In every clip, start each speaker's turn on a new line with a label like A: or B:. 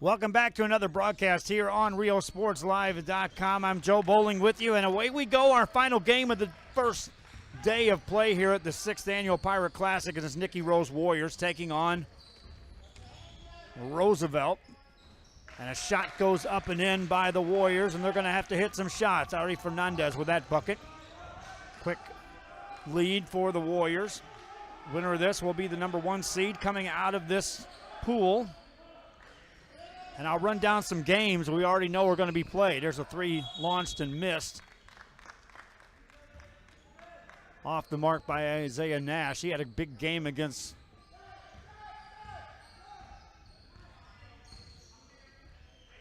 A: Welcome back to another broadcast here on RioSportsLive.com. I'm Joe Bowling with you, and away we go. Our final game of the first day of play here at the 6th Annual Pirate Classic. It is Nikki Rowe's Warriors taking on Roosevelt. And a shot goes up and in by the Warriors, and they're going to have to hit some shots. Ari Fernandez with that bucket. Quick lead for the Warriors. Winner of this will be the number 1 seed coming out of this pool. And I'll run down some games we already know are going to be played. There's a 3 launched and missed. Off the mark by Isaiah Nash. He had a big game against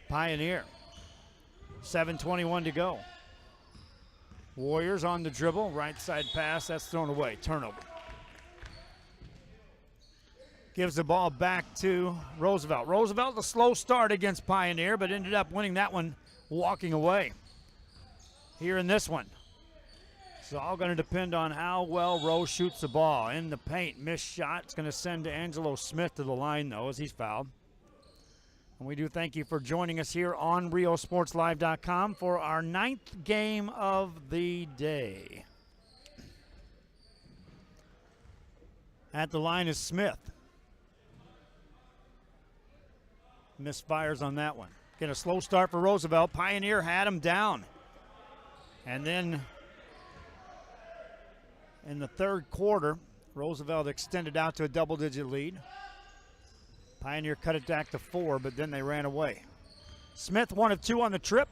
A: Pioneer. 7:21 to go. Warriors on the dribble. Right side pass. That's thrown away. Turnover. Gives the ball back to Roosevelt. Roosevelt, a slow start against Pioneer, but ended up winning that one walking away. Here in this one. It's all going to depend on how well Rowe shoots the ball. In the paint, missed shot. It's going to send Angelo Smith to the line, though, as he's fouled. And we do thank you for joining us here on RioSportsLive.com for our 9th game of the day. At the line is Smith. Misfires on that one. Get a slow start for Roosevelt. Pioneer had him down. And then in the third quarter, Roosevelt extended out to a double-digit lead. Pioneer cut it back to 4, but then they ran away. Smith 1 of 2 on the trip.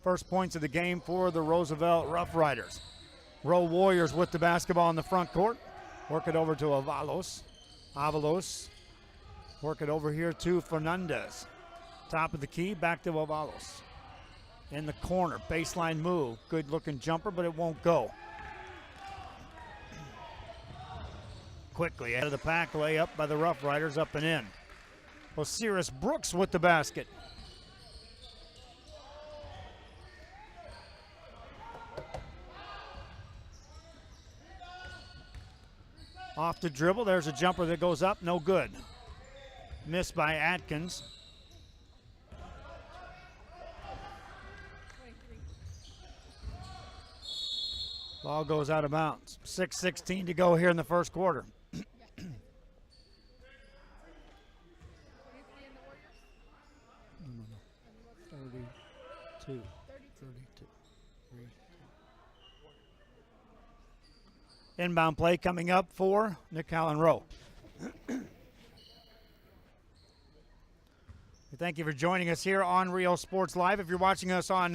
A: First points of the game for the Roosevelt Rough Riders. Rowe Warriors with the basketball in the front court. Work it over to Avalos. Work it over here to Fernandez. Top of the key, back to Avalos. In the corner, baseline move. Good looking jumper, but it won't go. Quickly out of the pack, layup by the Rough Riders, up and in. Osiris Brooks with the basket. Off the dribble, there's a jumper that goes up, no good. Missed by Atkins. Ball goes out of bounds. 6:16 to go here in the first quarter. 32. Inbound play coming up for Nikki and Rowe. Thank you for joining us here on Rio Sports Live. If you're watching us on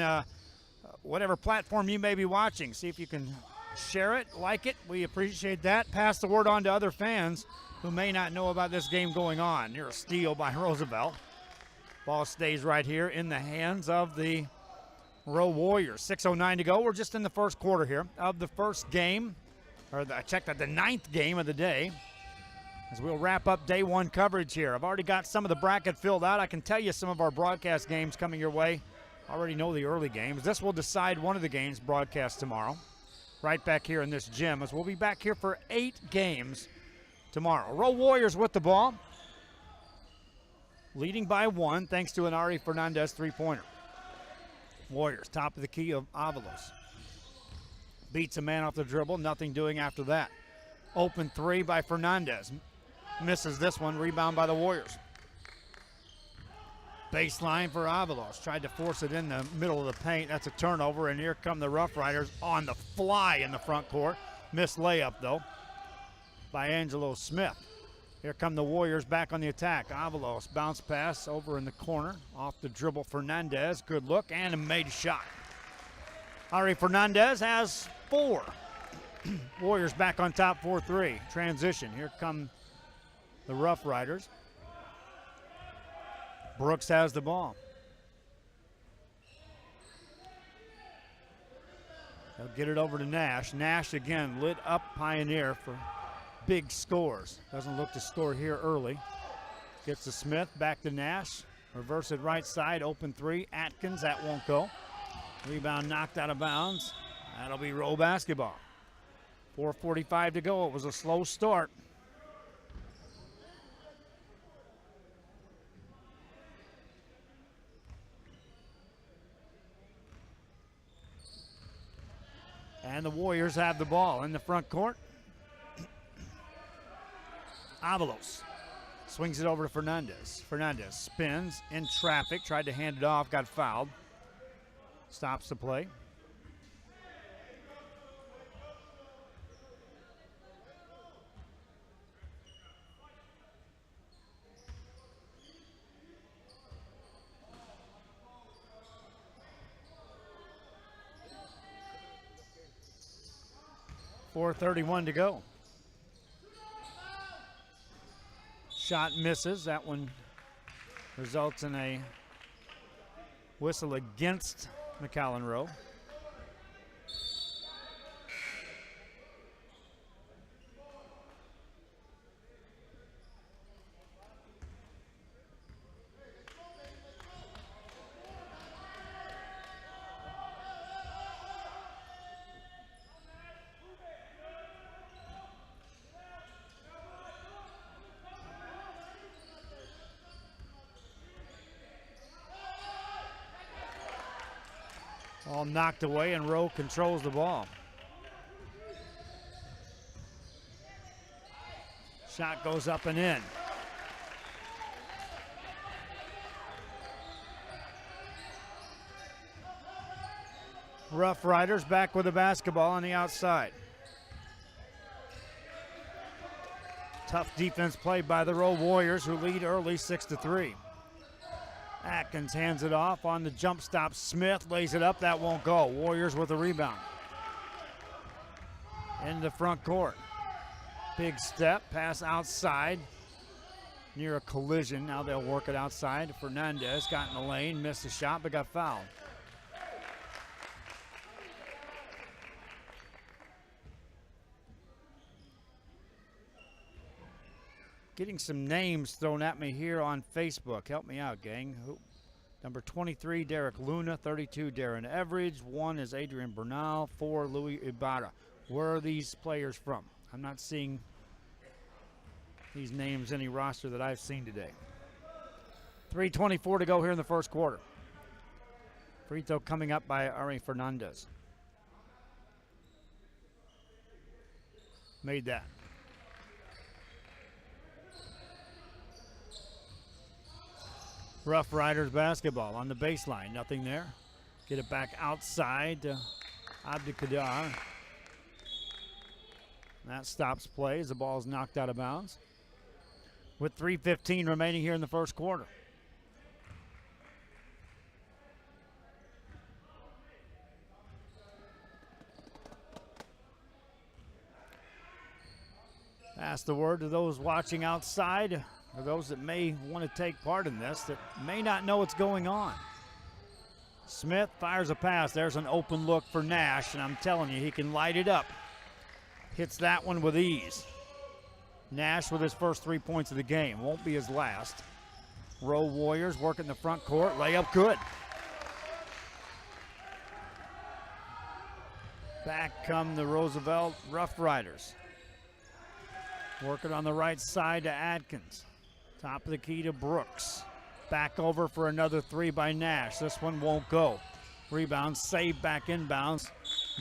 A: whatever platform you may be watching, see if you can share it, like it. We appreciate that. Pass the word on to other fans who may not know about this game going on. Near a steal by Roosevelt. Ball stays right here in the hands of the Rowe Warriors. 6:09 to go. We're just in the first quarter here of the first game, or I checked at the 9th game of the day. As we'll wrap up day 1 coverage here. I've already got some of the bracket filled out. I can tell you some of our broadcast games coming your way. Already know the early games. This will decide one of the games broadcast tomorrow. Right back here in this gym, as we'll be back here for 8 games tomorrow. Rowe Warriors with the ball. Leading by 1 thanks to an Ari Fernandez 3-pointer. Warriors, top of the key of Avalos. Beats a man off the dribble, nothing doing after that. Open 3 by Fernandez. Misses this one, rebound by the Warriors. Baseline for Avalos. Tried to force it in the middle of the paint. That's a turnover, and here come the Rough Riders on the fly in the front court. Missed layup, though, by Angelo Smith. Here come the Warriors back on the attack. Avalos, bounce pass over in the corner. Off the dribble, Fernandez. Good look, and a made shot. Ari Fernandez has 4. Warriors back on top 4-3. Transition. Here come the Rough Riders. Brooks has the ball. They'll get it over to Nash. Nash again lit up Pioneer for big scores. Doesn't look to score here early. Gets to Smith, back to Nash. Reverse it right side, open 3. Atkins, that won't go. Rebound knocked out of bounds. That'll be Rowe basketball. 4:45 to go. It was a slow start. And the Warriors have the ball in the front court. Avalos swings it over to Fernandez. Fernandez spins in traffic, tried to hand it off, got fouled. Stops the play. .431 to go. Shot misses. That one results in a whistle against McAllen Rowe. All knocked away, and Rowe controls the ball. Shot goes up and in. Rough Riders back with the basketball on the outside. Tough defense played by the Rowe Warriors, who lead early 6-3. Atkins hands it off on the jump stop. Smith lays it up. That won't go. Warriors with a rebound. In the front court. Big step. Pass outside. Near a collision. Now they'll work it outside. Fernandez got in the lane. Missed the shot but got fouled. Getting some names thrown at me here on Facebook. Help me out, gang. Number 23, Derek Luna. 32, Darren Everidge. 1 is Adrian Bernal. 4, Louis Ibarra. Where are these players from? I'm not seeing these names any roster that I've seen today. 3:24 to go here in the first quarter. Free throw coming up by Ari Fernandez. Made that. Rough Riders basketball on the baseline. Nothing there. Get it back outside to Abdikadir. That stops play as the ball is knocked out of bounds. With 3:15 remaining here in the first quarter. Pass the word to those watching outside, or those that may want to take part in this, that may not know what's going on. Smith fires a pass. There's an open look for Nash, and I'm telling you, he can light it up. Hits that one with ease. Nash with his first 3 points of the game. Won't be his last. Rowe Warriors working the front court. Layup good. Back come the Roosevelt Rough Riders. Working on the right side to Atkins. Top of the key to Brooks. Back over for another 3 by Nash. This one won't go. Rebound saved back inbounds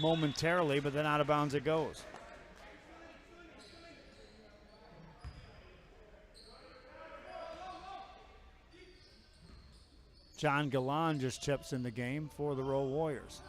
A: momentarily, but then out of bounds it goes. John Galan just chips in the game for the Rowe Warriors.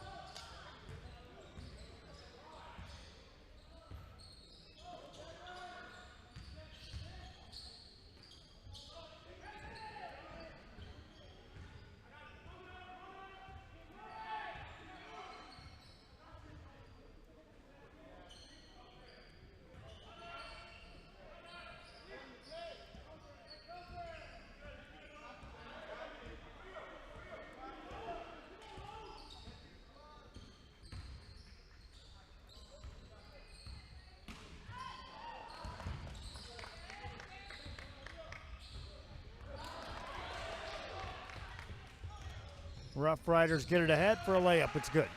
A: Rough Riders get it ahead for a layup. It's good.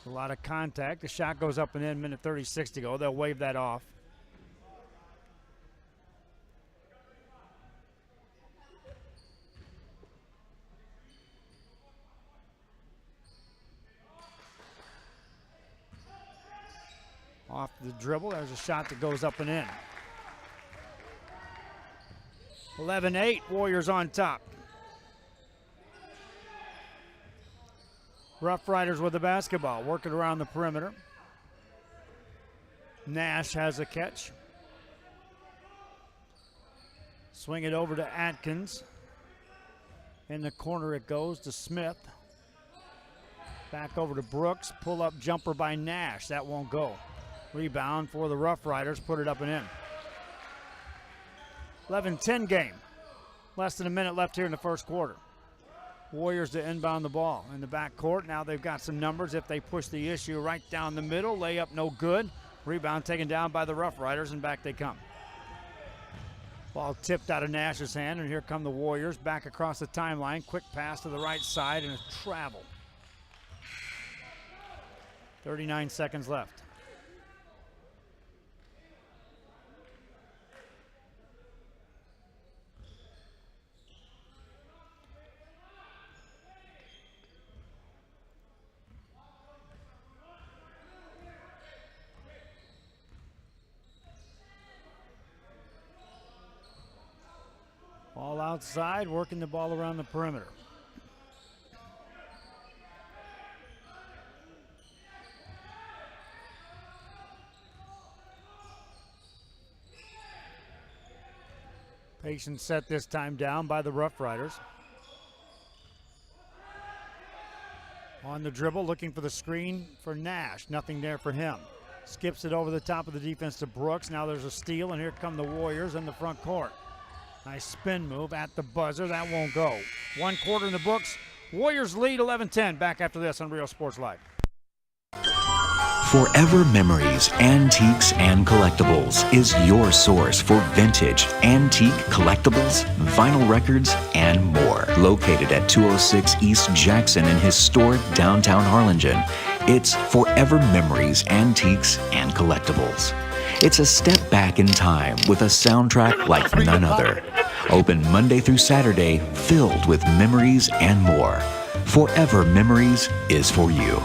A: A lot of contact. The shot goes up and in. Minute 36 to go. They'll wave that off. Off the dribble, there's a shot that goes up and in. 11-8, Warriors on top. Rough Riders with the basketball, working around the perimeter. Nash has a catch. Swing it over to Atkins. In the corner it goes to Smith. Back over to Brooks. Pull up jumper by Nash. That won't go. Rebound for the Rough Riders. Put it up and in. 11-10 game. Less than a minute left here in the first quarter. Warriors to inbound the ball in the backcourt. Now they've got some numbers if they push the issue right down the middle. Layup no good. Rebound taken down by the Rough Riders, and back they come. Ball tipped out of Nash's hand, and here come the Warriors back across the timeline. Quick pass to the right side and a travel. 39 seconds left. All outside, working the ball around the perimeter. Patient set this time down by the Rough Riders. On the dribble, looking for the screen for Nash. Nothing there for him. Skips it over the top of the defense to Brooks. Now there's a steal, and here come the Warriors in the front court. Nice spin move at the buzzer. That won't go. 1 quarter in the books. Warriors lead 11-10. Back after this on Real Sports Live.
B: Forever Memories, Antiques, and Collectibles is your source for vintage, antique, collectibles, vinyl records, and more. Located at 206 East Jackson in historic downtown Harlingen, it's Forever Memories, Antiques, and Collectibles. It's a step back in time with a soundtrack like none other. Open Monday through Saturday, filled with memories and more. Forever Memories is for you.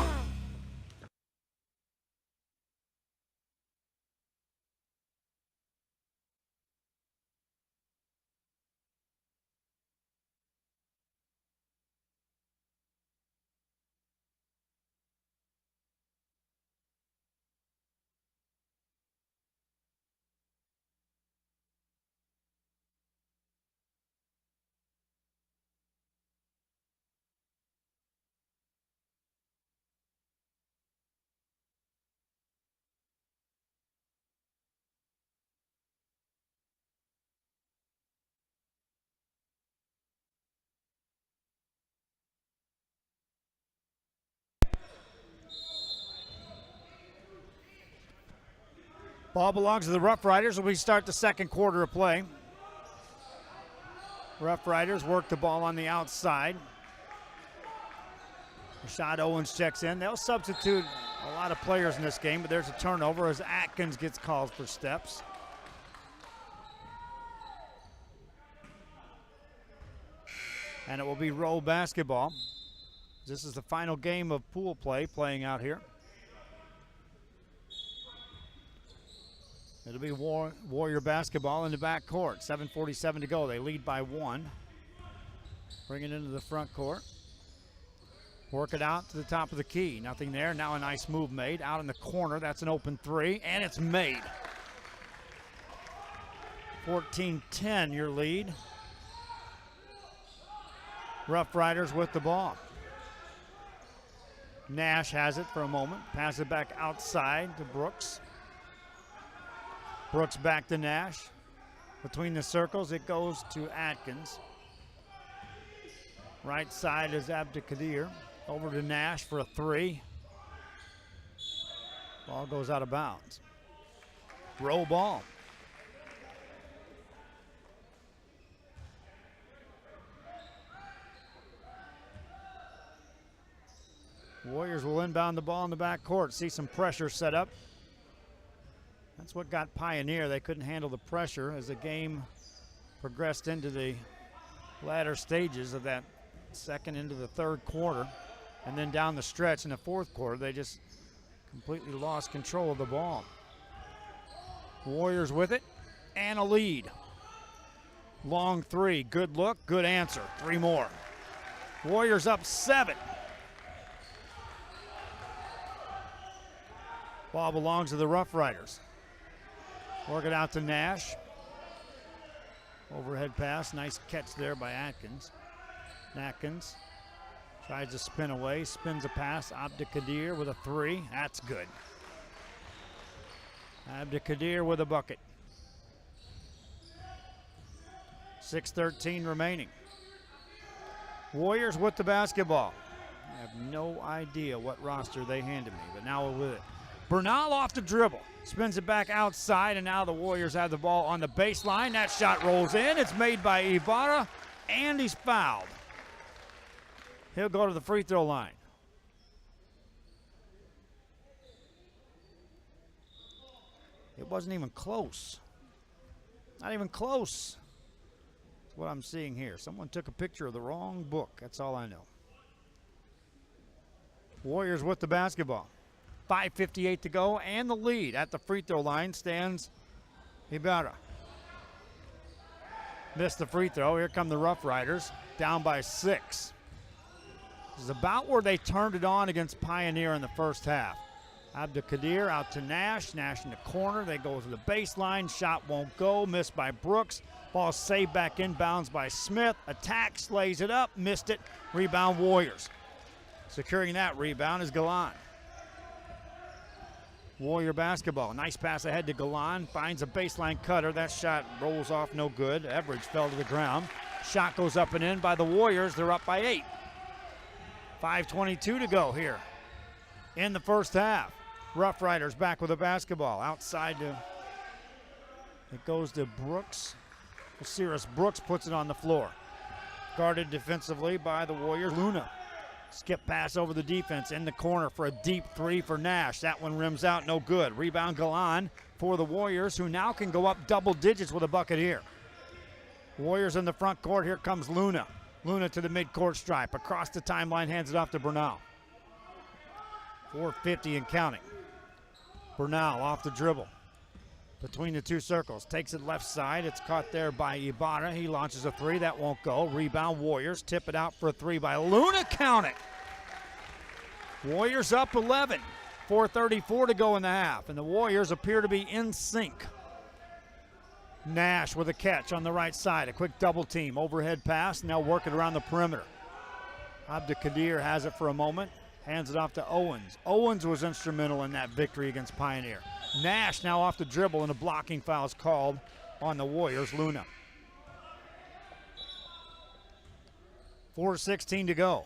A: Ball belongs to the Rough Riders as we start the second quarter of play. Rough Riders work the ball on the outside. Rashad Owens checks in. They'll substitute a lot of players in this game, but there's a turnover as Atkins gets called for steps. And it will be Rowe basketball. This is the final game of pool play playing out here. It'll be Warrior basketball in the backcourt. 7:47 to go. They lead by 1. Bring it into the front court. Work it out to the top of the key. Nothing there. Now a nice move made. Out in the corner. That's an open 3, and it's made. 14-10 your lead. Rough Riders with the ball. Nash has it for a moment. Pass it back outside to Brooks. Brooks back to Nash. Between the circles, it goes to Atkins. Right side is Abdikadir. Over to Nash for a 3. Ball goes out of bounds. Roll ball. Warriors will inbound the ball in the backcourt. See some pressure set up. That's what got Pioneer. They couldn't handle the pressure as the game progressed into the latter stages of that second into the third quarter. And then down the stretch in the fourth quarter, they just completely lost control of the ball. Warriors with it and a lead. Long three, good look, good answer. 3 more. Warriors up 7. Ball belongs to the Rough Riders. Work it out to Nash. Overhead pass, nice catch there by Atkins. Atkins tries to spin away, spins a pass. Abdelkadir with a 3, that's good. Abdelkadir with a bucket. 6:13 remaining. Warriors with the basketball. I have no idea what roster they handed me, but now we're with it. Bernal off the dribble. Spins it back outside, and now the Warriors have the ball on the baseline. That shot rolls in. It's made by Ibarra, and he's fouled. He'll go to the free throw line. It wasn't even close. Not even close. That's what I'm seeing here. Someone took a picture of the wrong book. That's all I know. Warriors with the basketball. 5:58 to go, and the lead at the free throw line stands Ibarra. Missed the free throw. Here come the Rough Riders, down by 6. This is about where they turned it on against Pioneer in the first half. Abdelkadir out to Nash. Nash in the corner. They go to the baseline. Shot won't go. Missed by Brooks. Ball saved back inbounds by Smith. Attacks, lays it up. Missed it. Rebound Warriors. Securing that rebound is Galan. Warrior basketball. Nice pass ahead to Galan. Finds a baseline cutter. That shot rolls off no good. Everidge fell to the ground. Shot goes up and in by the Warriors. They're up by 8. 5:22 to go here in the first half. Rough Riders back with the basketball. Outside to, it goes to Brooks. Osiris Brooks puts it on the floor. Guarded defensively by the Warriors. Luna. Skip pass over the defense in the corner for a deep 3 for Nash. That one rims out, no good. Rebound Galan for the Warriors, who now can go up double digits with a bucket here. Warriors in the front court. Here comes Luna. Luna to the midcourt stripe. Across the timeline, hands it off to Bernal. 4:50 and counting. Bernal off the dribble. Between the two circles. Takes it left side. It's caught there by Ibarra. He launches a 3. That won't go. Rebound Warriors. Tip it out for a 3 by Luna. Count it. Warriors up 11. 4:34 to go in the half. And the Warriors appear to be in sync. Nash with a catch on the right side. A quick double team. Overhead pass. Now working around the perimeter. Abdelkadir has it for a moment. Hands it off to Owens. Owens was instrumental in that victory against Pioneer. Nash now off the dribble, and a blocking foul is called on the Warriors. Luna. 4:16 to go.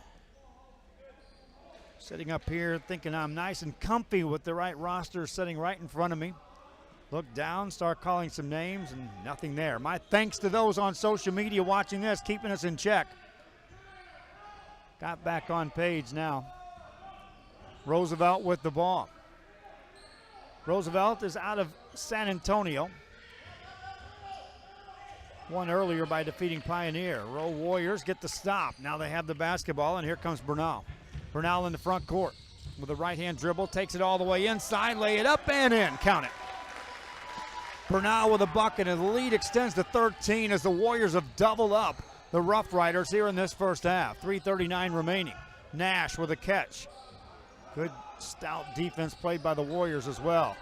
A: Sitting up here thinking I'm nice and comfy with the right roster sitting right in front of me. Look down, start calling some names, and nothing there. My thanks to those on social media watching this, keeping us in check. Got back on page now. Roosevelt with the ball. Roosevelt is out of San Antonio. Won earlier by defeating Pioneer. Rowe Warriors get the stop. Now they have the basketball, and here comes Bernal. Bernal in the front court with a right-hand dribble. Takes it all the way inside. Lay it up and in. Count it. Bernal with a bucket, and the lead extends to 13 as the Warriors have doubled up the Rough Riders here in this first half. 3:39 remaining. Nash with a catch. Good stout defense played by the Warriors as well.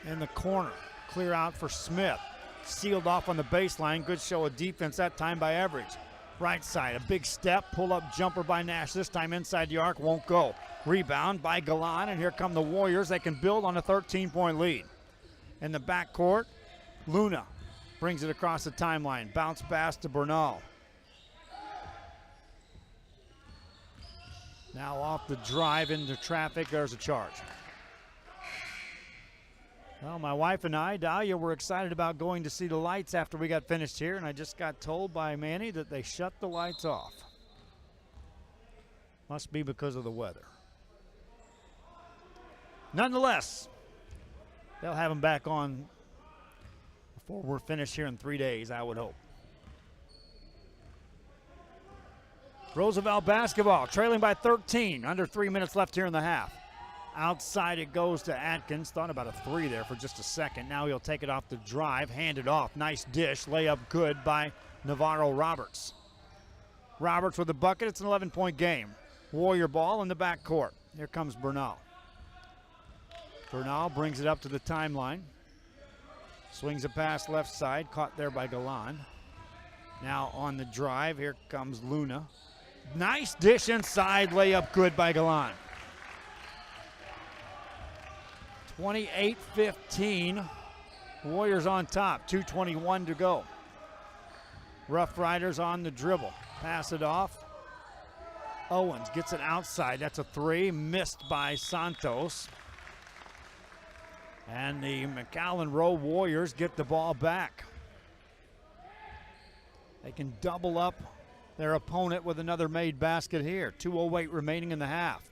A: In the corner, clear out for Smith. Sealed off on the baseline. Good show of defense that time by Everidge. Right side, a big step, pull-up jumper by Nash. This time inside the arc, won't go. Rebound by Galan, and here come the Warriors. They can build on a 13-point lead. In the backcourt, Luna brings it across the timeline. Bounce pass to Bernal. Now off the drive into traffic, there's a charge. Well, my wife and I, Dahlia, were excited about going to see the lights after we got finished here, and I just got told by Manny that they shut the lights off. Must be because of the weather. Nonetheless, they'll have them back on before we're finished here in 3 days, I would hope. Roosevelt basketball, trailing by 13, under 3 minutes left here in the half. Outside it goes to Atkins. Thought about a three there for just a second. Now he'll take it off the drive, hand it off. Nice dish, layup good by Navarro Roberts. Roberts with a bucket. It's an 11-point game. Warrior ball in the backcourt. Here comes Bernal. Bernal brings it up to the timeline. Swings a pass left side, caught there by Galan. Now on the drive, here comes Luna. Nice dish inside, layup good by Galan. 28-15, Warriors on top, 2:21 to go. Rough Riders on the dribble, pass it off. Owens gets it outside, that's a three, missed by Santos. And the McAllen Rowe Warriors get the ball back. They can double up their opponent with another made basket here. 2:08 remaining in the half.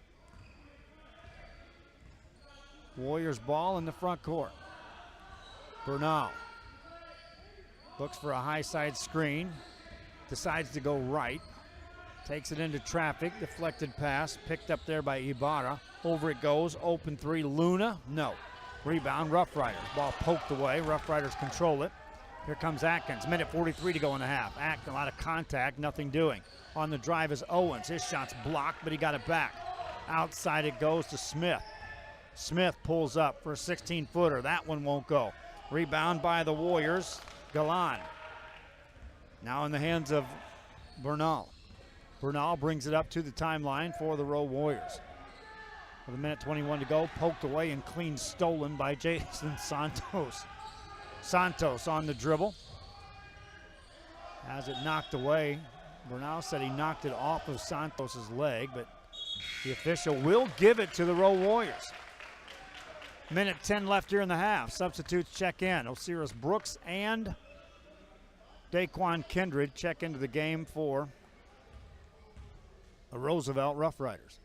A: Warriors ball in the front court. Bernal looks for a high side screen. Decides to go right. Takes it into traffic. Deflected pass. Picked up there by Ibarra. Over it goes. Open three. Luna. No. Rebound. Rough Riders. Ball poked away. Rough Riders control it. Here comes Atkins. Minute 43 to go in the half. A lot of contact. Nothing doing. On the drive is Owens. His shot's blocked, but he got it back. Outside it goes to Smith. Smith pulls up for a 16-footer. That one won't go. Rebound by the Warriors. Galan. Now in the hands of Bernal. Bernal brings it up to the timeline for the Rowe Warriors. With a minute 21 to go, poked away and clean stolen by Jason Santos. Santos on the dribble. Has it knocked away. Bernal said he knocked it off of Santos's leg, but the official will give it to the Rowe Warriors. Minute 10 left here in the half. Substitutes check in. Osiris Brooks and Daquan Kindred check into the game for the Roosevelt Rough Riders.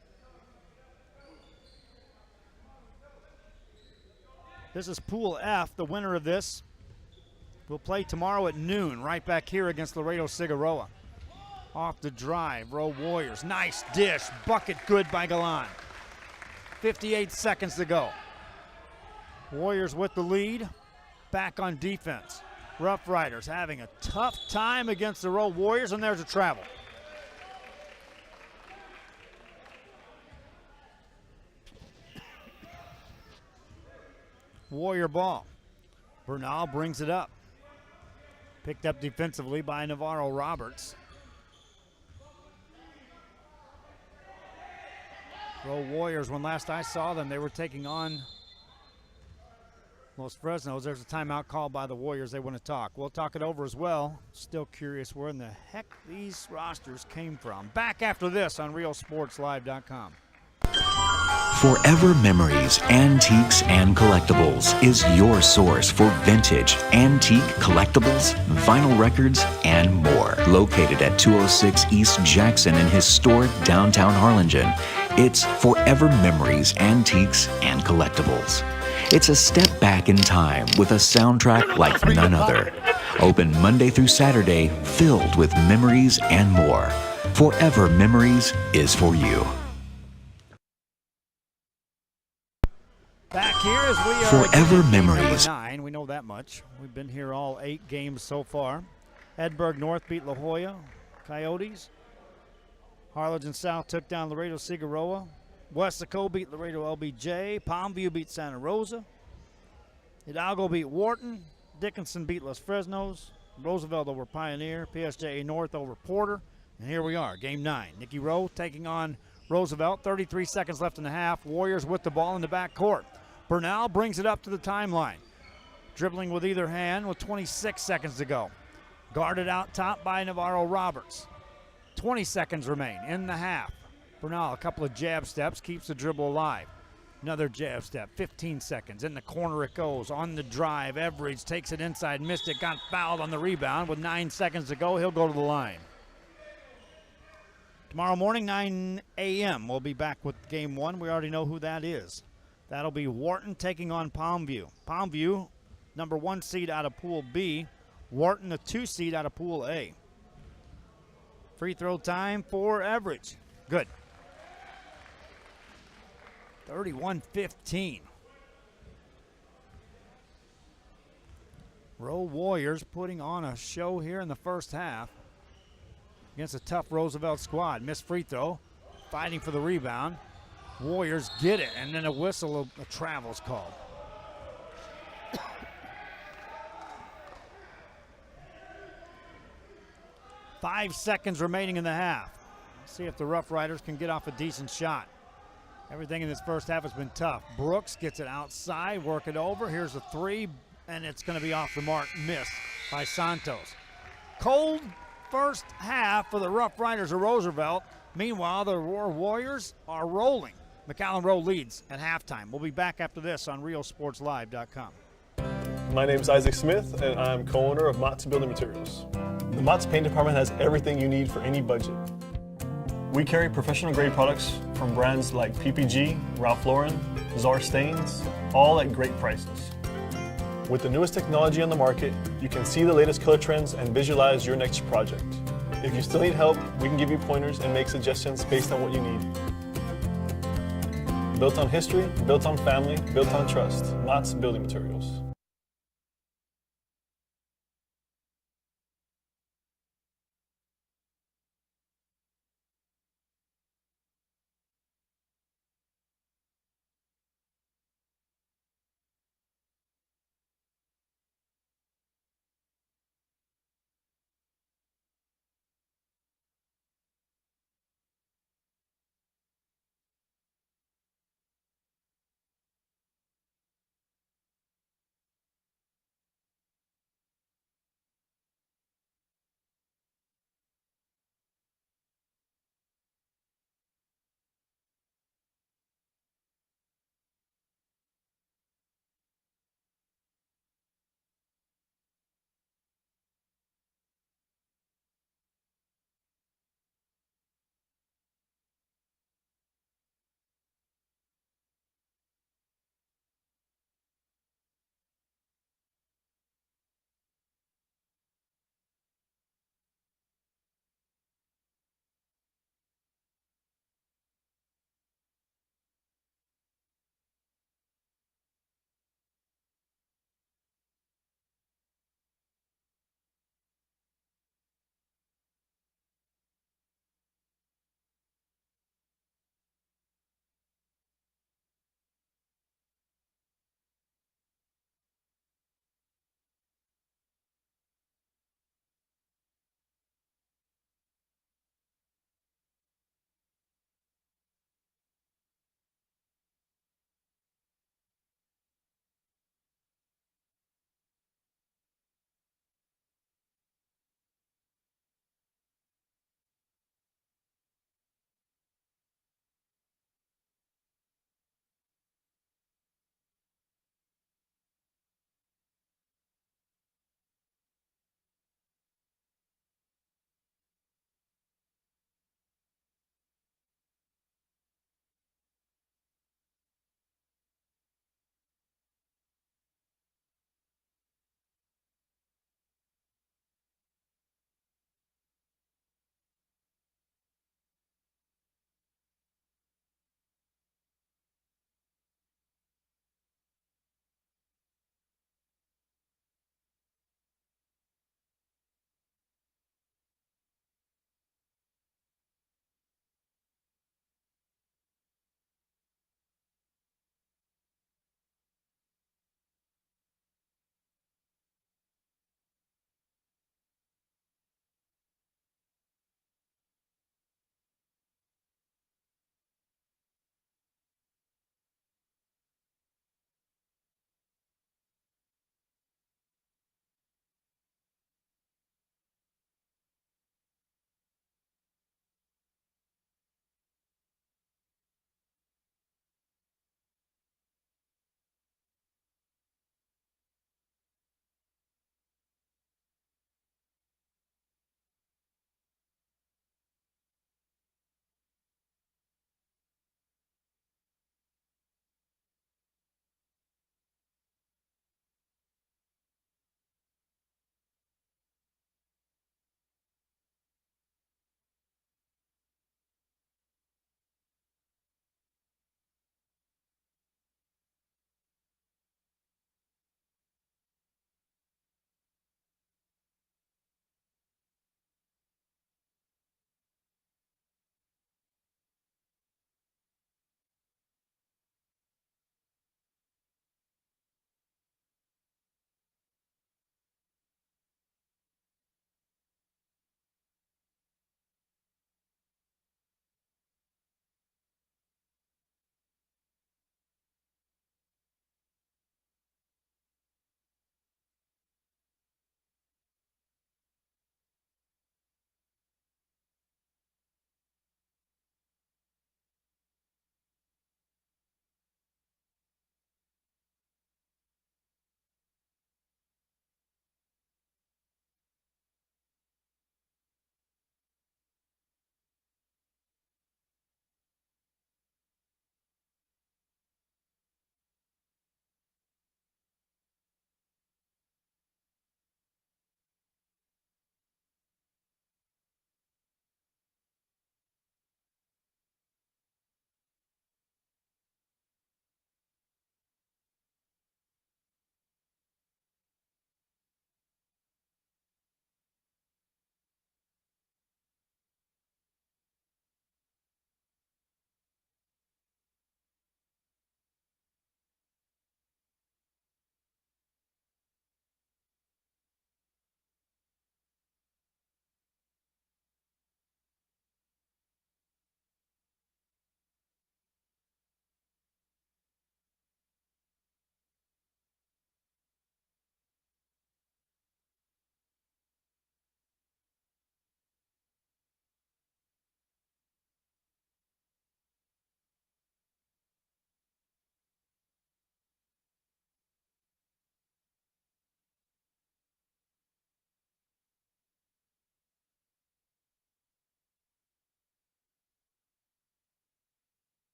A: This is Pool F. The winner of this will play tomorrow at noon right back here against Laredo Figueroa. Off the drive, Rowe Warriors. Nice dish. Bucket good by Galan. 58 seconds to go. Warriors with the lead. Back on defense. Rough Riders having a tough time against the Rowe Warriors, and there's a travel. Warrior ball. Bernal brings it up. Picked up defensively by Navarro Roberts. Rowe Warriors, when last I saw them, they were taking on Los Fresnos. There's a timeout called by the Warriors. They want to talk. We'll talk it over as well. Still curious where in the heck these rosters came from. Back after this on RealSportsLive.com.
B: Forever Memories, Antiques, and Collectibles is your source for vintage, antique collectibles, vinyl records, and more. Located at 206 East Jackson in historic downtown Harlingen, it's Forever Memories, Antiques, and Collectibles. It's a step back in time with a soundtrack like none other. Open Monday through Saturday, filled with memories and more. Forever Memories is for you.
A: Back here as we are
B: Forever Memories.
A: Number 9, we know that much. We've been here all 8 games so far. Edinburgh North beat La Jolla Coyotes. Harlingen South took down Laredo Figueroa. Westaco beat Laredo LBJ. Palmview beat Santa Rosa. Hidalgo beat Wharton. Dickinson beat Los Fresnos. Roosevelt over Pioneer. PSJA North over Porter. And here we are, game 9. Nikki Rowe taking on Roosevelt. 33 seconds left in the half. Warriors with the ball in the backcourt. Bernal brings it up to the timeline. Dribbling with either hand with 26 seconds to go. Guarded out top by Navarro Roberts. 20 seconds remain in the half. Bernal, a couple of jab steps, keeps the dribble alive. Another jab step, 15 seconds. In the corner it goes. On the drive, Everidge takes it inside, missed it, got fouled on the rebound. With 9 seconds to go, he'll go to the line. Tomorrow morning, 9 a.m., we'll be back with game 1. We already know who that is. That'll be Wharton taking on Palmview. Palmview, number 1 seed out of Pool B. Wharton, the 2 seed out of Pool A. Free throw time for Everidge. Good. 31-15. Rowe Warriors putting on a show here in the first half against a tough Roosevelt squad. Missed free throw, fighting for the rebound. Warriors get it, and then a whistle, a travel's called. Five seconds remaining in the half. Let's see if the Rough Riders can get off a decent shot. Everything in this first half has been tough. Brooks gets it outside, work it over. Here's a three, and it's going to be off the mark, missed by Santos. Cold first half for the Rough Riders of Roosevelt. Meanwhile, the Roar Warriors are rolling. McAllen Rowe leads at halftime. We'll be back after this on RealSportsLive.com.
C: My name is Isaac Smith, and I'm co-owner of Mott's Building Materials. The Mott's Paint Department has everything you need for any budget. We carry professional-grade products from brands like PPG, Ralph Lauren, Czar Stains, all at great prices. With the newest technology on the market, you can see the latest color trends and visualize your next project. If you still need help, we can give you pointers and make suggestions based on what you need. Built on history, built on family, built on trust. Mott's Building Materials.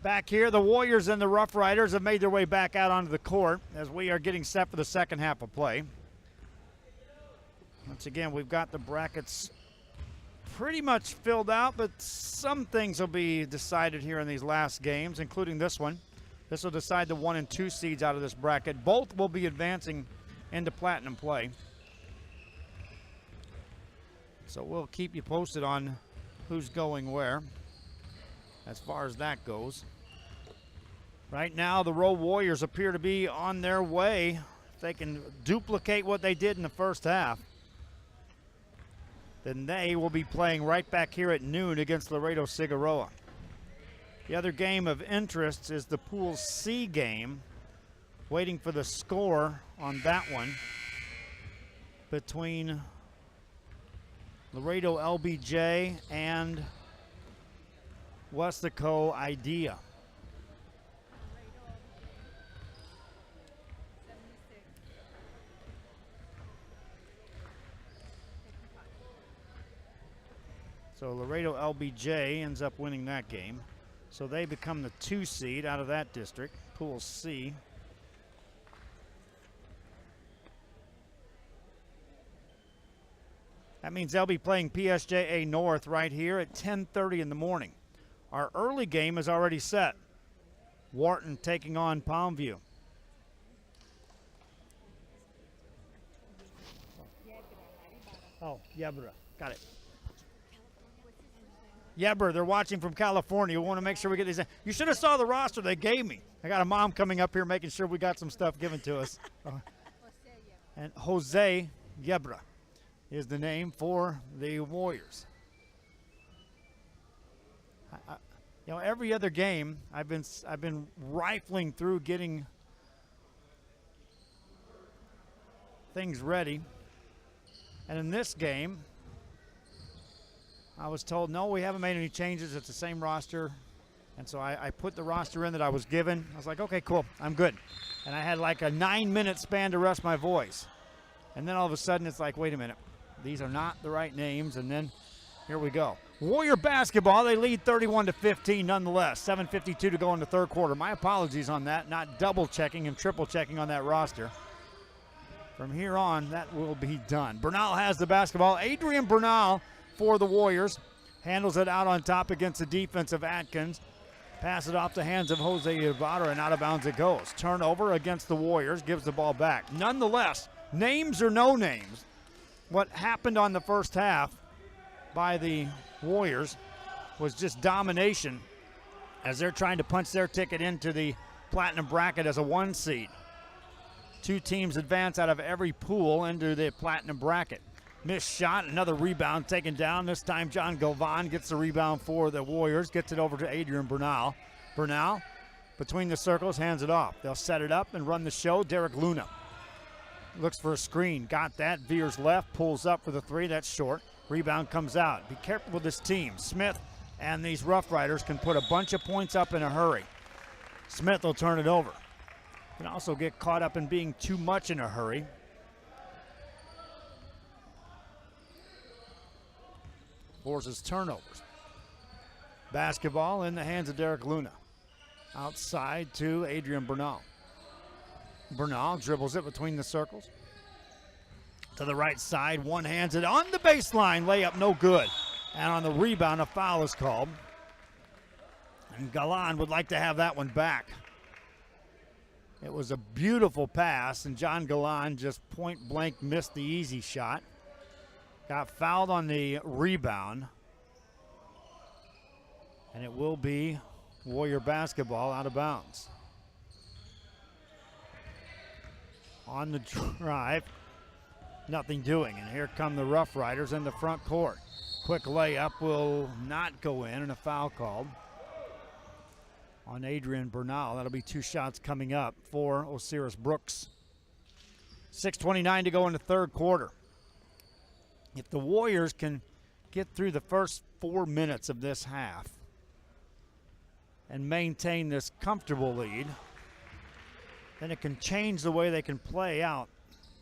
A: Back here, the Warriors and the Rough Riders have made their way back out onto the court as we are getting set for the second half of play. Once again, we've got the brackets pretty much filled out, but some things will be decided here in these last games, including this one. This will decide the 1 and 2 seeds out of this bracket. Both will be advancing into Platinum play. So we'll keep you posted on who's going where as far as that goes. Right now, the Rowe Warriors appear to be on their way. If they can duplicate what they did in the first half, then they will be playing right back here at noon against Laredo Figueroa. The other game of interest is the Pool C game. Waiting for the score on that one between Laredo LBJ and Westaco Idea. So Laredo LBJ ends up winning that game. So they become the 2 seed out of that district, Pool C. That means they'll be playing PSJA North right here at 10:30 in the morning. Our early game is already set. Wharton taking on Palmview. Oh, Yebra, got it. Yebra, they're watching from California. We want to make sure we get these. You should have saw the roster they gave me. I got a mom coming up here making sure we got some stuff given to us. And Jose Yebra is the name for the Warriors. You know, every other game I've been rifling through getting things ready, and in this game I was told, no, we haven't made any changes. It's the same roster. And so I put the roster in that I was given. I was like, okay, cool, I'm good. And I had like a 9-minute span to rest my voice. And then all of a sudden it's like, wait a minute, these are not the right names. And then here we go. Warrior basketball, they lead 31-15 nonetheless. 7:52 to go in the third quarter. My apologies on that, not double checking and triple checking on that roster. From here on, that will be done. Bernal has the basketball. Adrian Bernal for the Warriors handles it out on top against the defense of Atkins. Pass it off the hands of Jose Ibarra, and out of bounds it goes. Turnover against the Warriors, gives the ball back. Nonetheless, names or no names, what happened on the first half by the Warriors was just domination as they're trying to punch their ticket into the Platinum bracket as a 1 seed. 2 teams advance out of every pool into the Platinum bracket. Missed shot, another rebound taken down. This time John Galvan gets the rebound for the Warriors, gets it over to Adrian Bernal. Bernal, between the circles, hands it off. They'll set it up and run the show. Derek Luna looks for a screen, got that, veers left, pulls up for the 3, that's short. Rebound comes out. Be careful with this team. Smith and these Rough Riders can put a bunch of points up in a hurry. Smith will turn it over. Can also get caught up in being too much in a hurry. Forces turnovers. Basketball in the hands of Derek Luna. Outside to Adrian Bernal. Bernal dribbles it between the circles. To the right side, one hands it on the baseline. Layup no good. And on the rebound, a foul is called. And Galan would like to have that one back. It was a beautiful pass, and John Galan just point blank missed the easy shot. Got fouled on the rebound. And it will be Warrior basketball out of bounds. On the drive, nothing doing. And here come the Rough Riders in the front court. Quick layup will not go in, and a foul called on Adrian Bernal. That'll be 2 shots coming up for Osiris Brooks. 6:29 to go in the third quarter. If the Warriors can get through the first 4 minutes of this half and maintain this comfortable lead, then it can change the way they can play out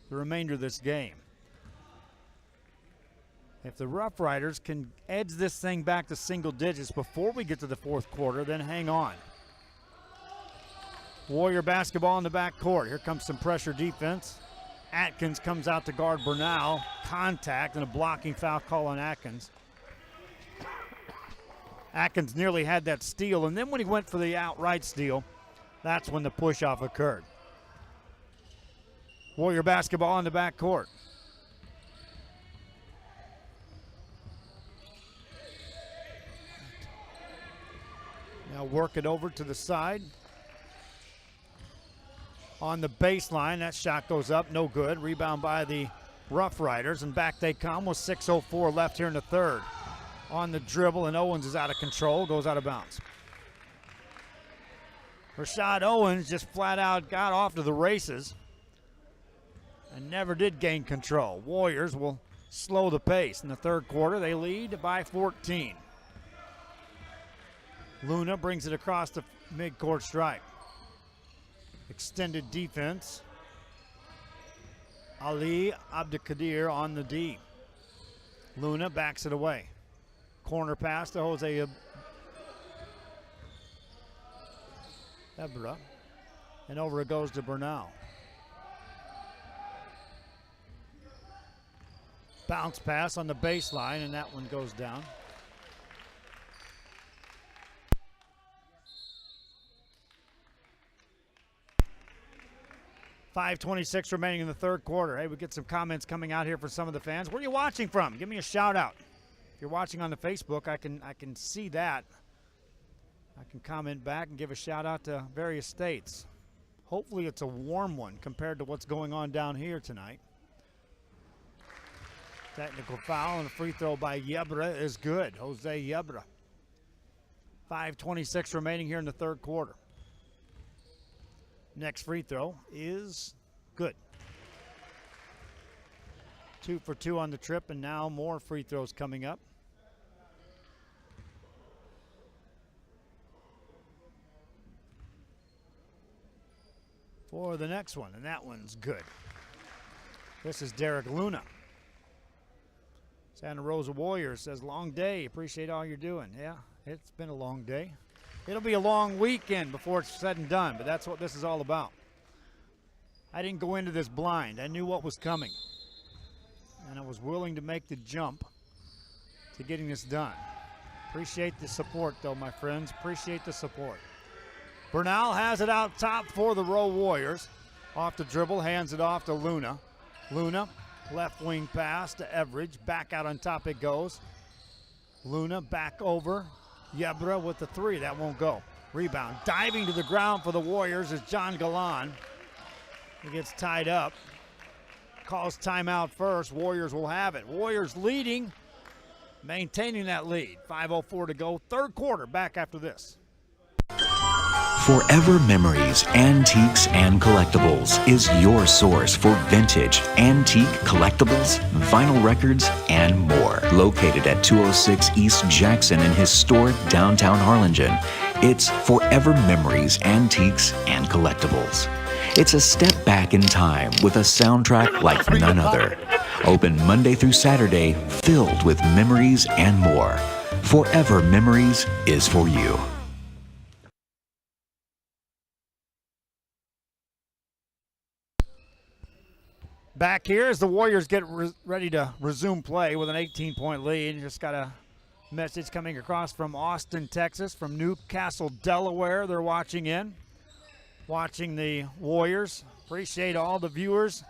A: the remainder of this game. If the Rough Riders can edge this thing back to single digits before we get to the fourth quarter, then hang on. Warrior basketball in the back court. Here comes some pressure defense. Atkins comes out to guard Bernal. Contact and a blocking foul call on Atkins. Atkins nearly had that steal, and then when he went for the outright steal, that's when the push-off occurred. Warrior basketball in the back court. Now work it over to the side. On the baseline, that shot goes up, no good. Rebound by the Rough Riders, and back they come with 6:04 left here in the third. On the dribble, and Owens is out of control, goes out of bounds. Rashad Owens just flat out got off to the races and never did gain control. Warriors will slow the pace. In the third quarter, they lead by 14. Luna brings it across the midcourt stripe. Extended defense. Ali Abdelkadir on the D. Luna backs it away. Corner pass to Jose Ebra. And over it goes to Bernal. Bounce pass on the baseline, and that one goes down. .5:26 remaining in the third quarter. Hey, we get some comments coming out here for some of the fans. Where are you watching from? Give me a shout out. If you're watching on the Facebook, I can see that. I can comment back and give a shout out to various states. Hopefully it's a warm one compared to what's going on down here tonight. Technical foul and a free throw by Yebra is good. Jose Yebra. 5:26 remaining here in the third quarter. Next free throw is good. 2 for 2 on the trip, and now more free throws coming up. For the next one, and that one's good. This is Derek Luna. Santa Rosa Warriors says, long day, appreciate all you're doing. Yeah, it's been a long day. It'll be a long weekend before it's said and done, but that's what this is all about. I didn't go into this blind. I knew what was coming. And I was willing to make the jump to getting this done. Appreciate the support, though, my friends. Appreciate the support. Bernal has it out top for the Rowe Warriors. Off the dribble, hands it off to Luna. Luna, left wing pass to Everidge. Back out on top it goes. Luna back over. Yebra with the three. That won't go. Rebound. Diving to the ground for the Warriors is John Galan. He gets tied up. Calls timeout first. Warriors will have it. Warriors leading, maintaining that lead. 5:04 to go. Third quarter. Back after this.
B: Forever Memories, Antiques, and Collectibles is your source for vintage, antique collectibles, vinyl records, and more. Located at 206 East Jackson in historic downtown Harlingen, it's Forever Memories, Antiques, and Collectibles. It's a step back in time with a soundtrack like none other. Open Monday through Saturday, filled with memories and more. Forever Memories is for you.
A: Back here as the Warriors get ready to resume play with an 18-point lead. Just got a message coming across from Austin, Texas, from Newcastle, Delaware. They're watching the Warriors. Appreciate all the viewers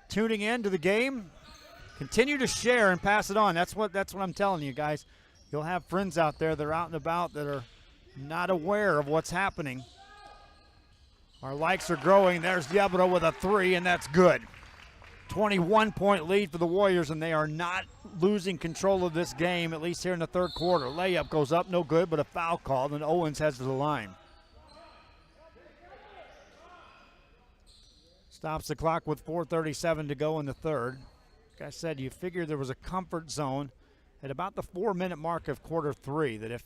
A: tuning in to the game. Continue to share and pass it on. That's what I'm telling you guys. You'll have friends out there that are out and about that are not aware of what's happening. Our likes are growing. There's Yebra with a three, and that's good. 21-point lead for the Warriors, and they are not losing control of this game, at least here in the third quarter. Layup goes up, no good, but a foul called, and Owens heads to the line. Stops the clock with 4:37 to go in the third. Like I said, you figure there was a comfort zone at about the 4-minute mark of quarter three, that if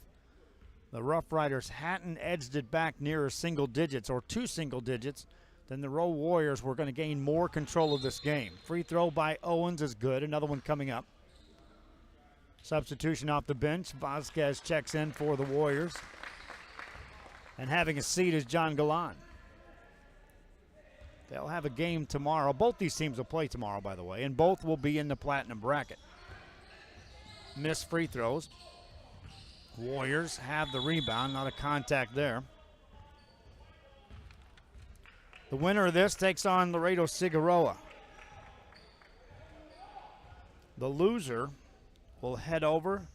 A: the Rough Riders hadn't edged it back nearer single digits or two single digits, then the Rowe Warriors were going to gain more control of this game. Free throw by Owens is good. Another one coming up. Substitution off the bench. Vasquez checks in for the Warriors. And having a seat is John Galan. They'll have a game tomorrow. Both these teams will play tomorrow, by the way, and both will be in the platinum bracket. Missed free throws. Warriors have the rebound, not a contact there. The winner of this takes on Laredo Figueroa. The loser will head over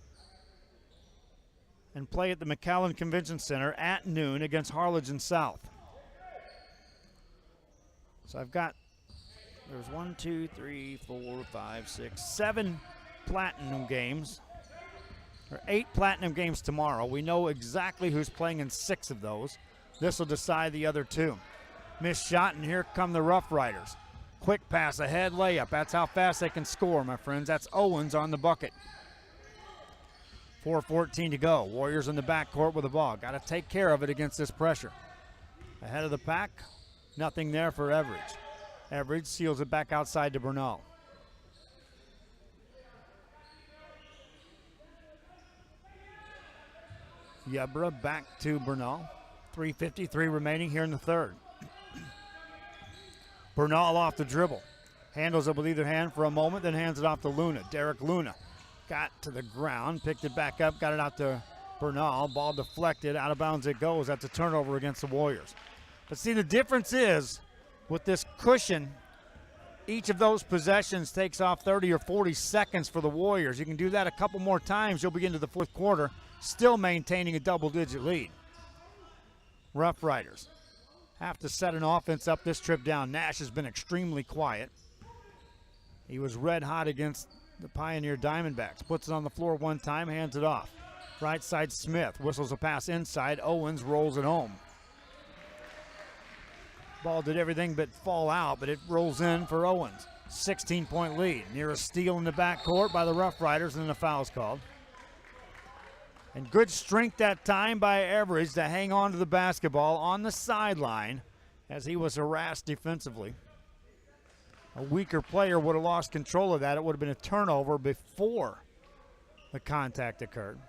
A: and play at the McAllen Convention Center at noon against Harlingen South. So I've got, there's 1, 2, 3, 4, 5, 6, 7 platinum games. There are 8 platinum games tomorrow. We know exactly who's playing in 6 of those. This will decide the other 2. Missed shot, and here come the Rough Riders. Quick pass ahead, layup. That's how fast they can score, my friends. That's Owens on the bucket. 4:14 to go. Warriors in the backcourt with the ball. Got to take care of it against this pressure. Ahead of the pack, nothing there for Everidge. Everidge seals it back outside to Bernal. Yebra back to Bernal. 3:53 remaining here in the third. Bernal off the dribble. Handles it with either hand for a moment, then hands it off to Luna. Derek Luna got to the ground, picked it back up, got it out to Bernal. Ball deflected, out of bounds it goes. That's a turnover against the Warriors. But see, the difference is with this cushion, each of those possessions takes off 30 or 40 seconds for the Warriors. You can do that a couple more times. You'll be into the fourth quarter, still maintaining a double-digit lead. Rough Riders have to set an offense up this trip down. Nash has been extremely quiet. He was red hot against the Pioneer Diamondbacks. Puts it on the floor one time, hands it off. Right side Smith whistles a pass inside. Owens rolls it home. Ball did everything but fall out, but it rolls in for Owens. 16-point lead. Near a steal in the backcourt by the Rough Riders, and then a foul's called. And good strength that time by Everidge to hang on to the basketball on the sideline as he was harassed defensively. A weaker player would have lost control of that. It would have been a turnover before the contact occurred.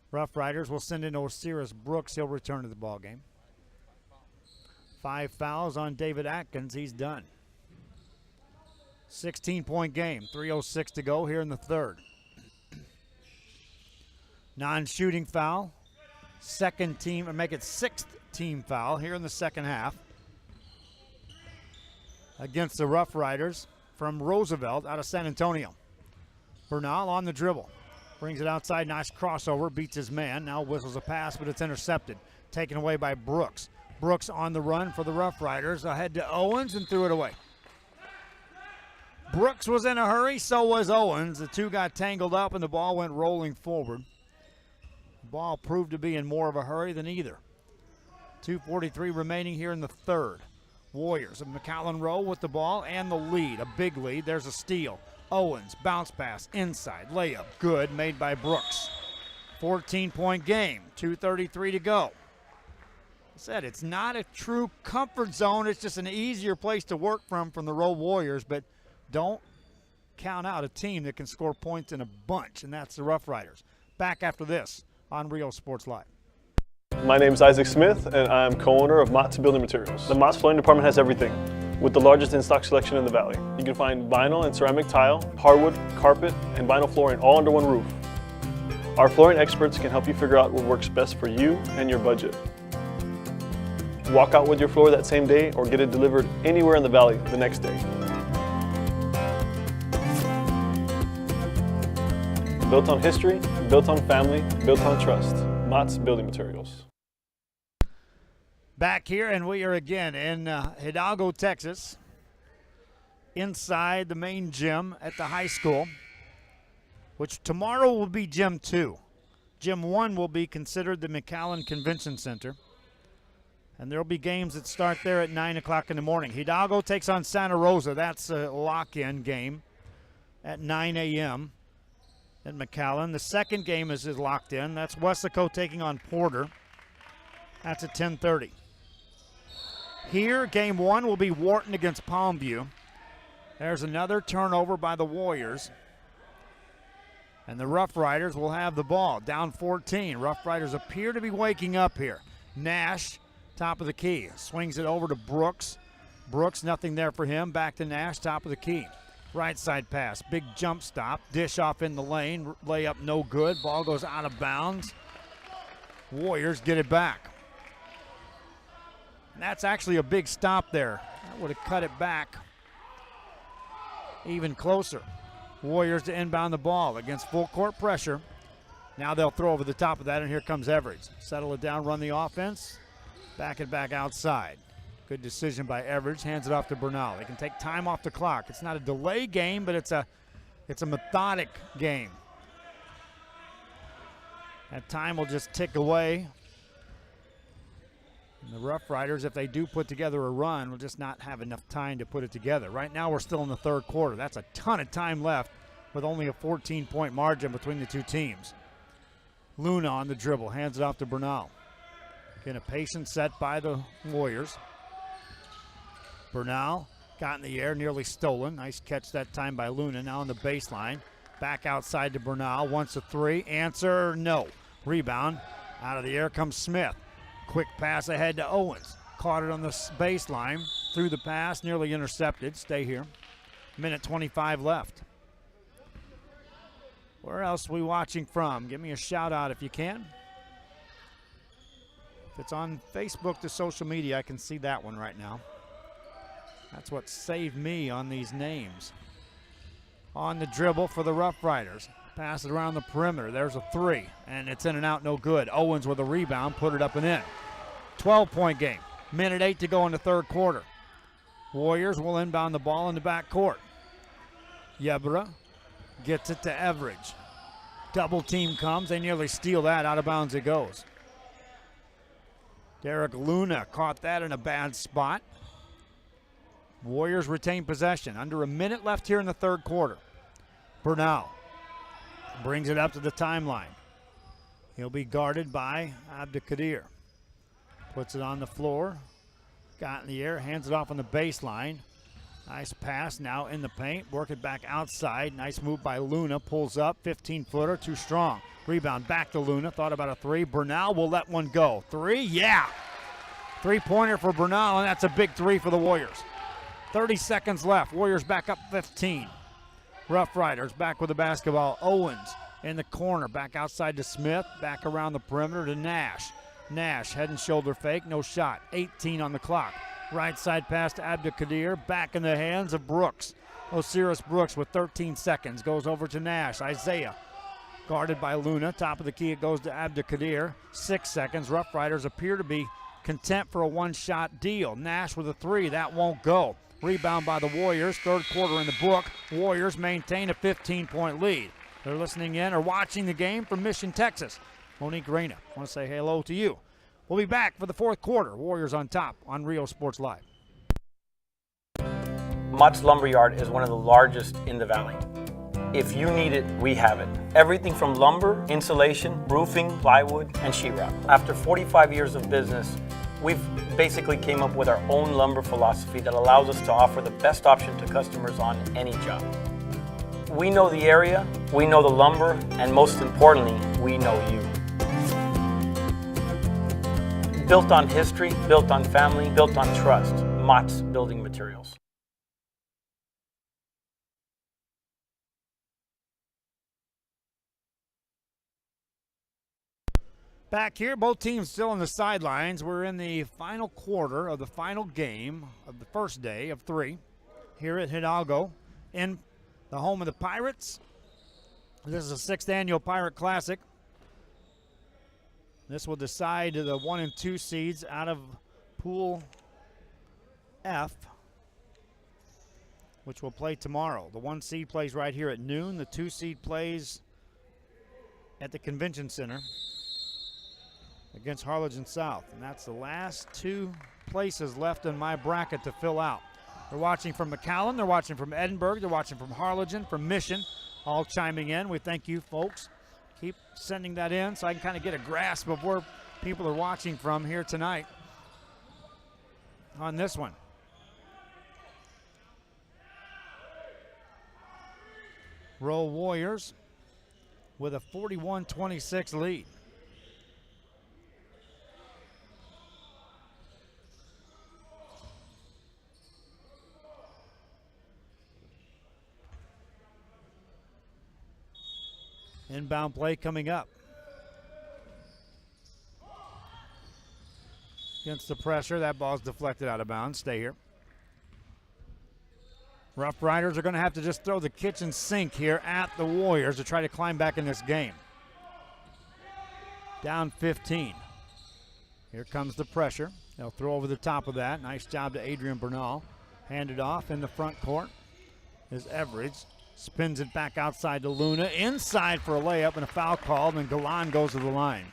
A: Rough Riders will send in Osiris Brooks. He'll return to the ballgame. 5 fouls on David Atkins. He's done. 16-point game. 3:06 to go here in the third. Non-shooting foul. Second team, or make it 6th team foul here in the second half against the Rough Riders from Roosevelt out of San Antonio. Bernal on the dribble. Brings it outside, nice crossover, beats his man. Now whistles a pass, but it's intercepted. Taken away by Brooks. Brooks on the run for the Rough Riders. Ahead to Owens and threw it away. Brooks was in a hurry, so was Owens. The two got tangled up and the ball went rolling forward. The ball proved to be in more of a hurry than either. 2:43 remaining here in the third. Warriors of McAllen Rowe with the ball and the lead, a big lead. There's a steal. Owens, bounce pass, inside, layup, good, made by Brooks. 14-point game, 2:33 to go. I said it's not a true comfort zone. It's just an easier place to work from the Rowe Warriors, but don't count out a team that can score points in a bunch, and that's the Rough Riders. Back after this on Rio Sports Live.
C: My name is Isaac Smith, and I'm co-owner of Mott's Building Materials. The Mott's Flooring Department has everything, with the largest in-stock selection in the Valley. You can find vinyl and ceramic tile, hardwood, carpet, and vinyl flooring all under one roof. Our flooring experts can help you figure out what works best for you and your budget. Walk out with your floor that same day or get it delivered anywhere in the Valley the next day. Built on history, built on family, built on trust. Mott's Building Materials.
A: Back here, and we are again in Hidalgo, Texas, inside the main gym at the high school, which tomorrow will be Gym 2. Gym 1 will be considered the McAllen Convention Center, and there will be games that start there at 9 o'clock in the morning. Hidalgo takes on Santa Rosa. That's a lock-in game at 9 a.m. at McAllen. The second game is locked in. That's Weslaco taking on Porter. That's at 10:30. Here, game 1 will be Wharton against Palmview. There's another turnover by the Warriors. And the Rough Riders will have the ball. Down 14. Rough Riders appear to be waking up here. Nash, top of the key, swings it over to Brooks. Brooks, nothing there for him. Back to Nash, top of the key. Right side pass, big jump stop. Dish off in the lane, layup no good. Ball goes out of bounds. Warriors get it back. And that's actually a big stop there. That would have cut it back even closer. Warriors to inbound the ball against full court pressure. Now they'll throw over the top of that, and here comes Everidge. Settle it down, run the offense. Back it back outside. Good decision by Everidge. Hands it off to Bernal. They can take time off the clock. It's not a delay game, but it's a methodic game. That time will just tick away. And the Rough Riders, if they do put together a run, will just not have enough time to put it together. Right now we're still in the third quarter. That's a ton of time left with only a 14-point margin between the two teams. Luna on the dribble. Hands it off to Bernal. Again, a patient set by the Warriors. Bernal got in the air, nearly stolen. Nice catch that time by Luna. Now on the baseline. Back outside to Bernal. Wants a three. Answer, no. Rebound. Out of the air comes Smith. Quick pass ahead to Owens. Caught it on the baseline. Threw the pass. Nearly intercepted. Stay here. Minute 25 left. Where else are we watching from? Give me a shout out if you can. If it's on Facebook to social media, I can see that one right now. That's what saved me on these names. On the dribble for the Rough Riders. Pass it around the perimeter. There's a three, and it's in and out, no good. Owens with a rebound, put it up and in. 12-point game. Minute 8 to go in the third quarter. Warriors will inbound the ball in the backcourt. Yebra gets it to Everidge. Double team comes. They nearly steal that. Out of bounds it goes. Derek Luna caught that in a bad spot. Warriors retain possession. Under a minute left here in the third quarter. Bernal brings it up to the timeline. He'll be guarded by Abdelkader. Puts it on the floor. Got in the air. Hands it off on the baseline. Nice pass now in the paint. Work it back outside. Nice move by Luna. Pulls up. 15-footer. Too strong. Rebound back to Luna. Thought about a three. Bernal will let one go. Three? Yeah. Three-pointer for Bernal, and that's a big three for the Warriors. 30 seconds left. Warriors back up 15. Rough Riders back with the basketball. Owens in the corner. Back outside to Smith. Back around the perimeter to Nash. Nash, head and shoulder fake. No shot. 18 on the clock. Right side pass to Abdelkader. Back in the hands of Brooks. Osiris Brooks with 13 seconds. Goes over to Nash. Isaiah guarded by Luna. Top of the key, it goes to Abdelkader. 6 seconds. Rough Riders appear to be content for a one-shot deal. Nash with a three. That won't go. Rebound by the Warriors. Third quarter in the book. Warriors maintain a 15-point lead. They're listening in or watching the game from Mission, Texas. Monique Reyna, I want to say hello to you. We'll be back for the fourth quarter. Warriors on top on Rio Sports Live.
D: Mott's Lumberyard is one of the largest in the valley. If you need it, we have it. Everything from lumber, insulation, roofing, plywood, and sheetrock. After 45 years of business, we've basically came up with our own lumber philosophy that allows us to offer the best option to customers on any job. We know the area, we know the lumber, and most importantly, we know you. Built on history, built on family, built on trust. Mott's Building Materials.
A: Back here, both teams still on the sidelines. We're in the final quarter of the final game of the first day of 3 here at Hidalgo in the home of the Pirates. This is the 6th annual Pirate Classic. This will decide the 1 and 2 seeds out of Pool F, which will play tomorrow. The 1 seed plays right here at noon. The 2 seed plays at the Convention Center against Harlingen South. And that's the last 2 places left in my bracket to fill out. They're watching from McAllen, they're watching from Edinburgh, they're watching from Harlingen, from Mission, all chiming in. We thank you, folks. Keep sending that in so I can kind of get a grasp of where people are watching from here tonight on this one. Rowe Warriors with a 41-26 lead. Inbound play coming up. Against the pressure, that ball's deflected out of bounds. Stay here. Rough Riders are going to have to just throw the kitchen sink here at the Warriors to try to climb back in this game. Down 15. Here comes the pressure. They'll throw over the top of that. Nice job to Adrian Bernal. Handed off in the front court is Everidge. Spins it back outside to Luna. Inside for a layup and a foul called, and Galan goes to the line.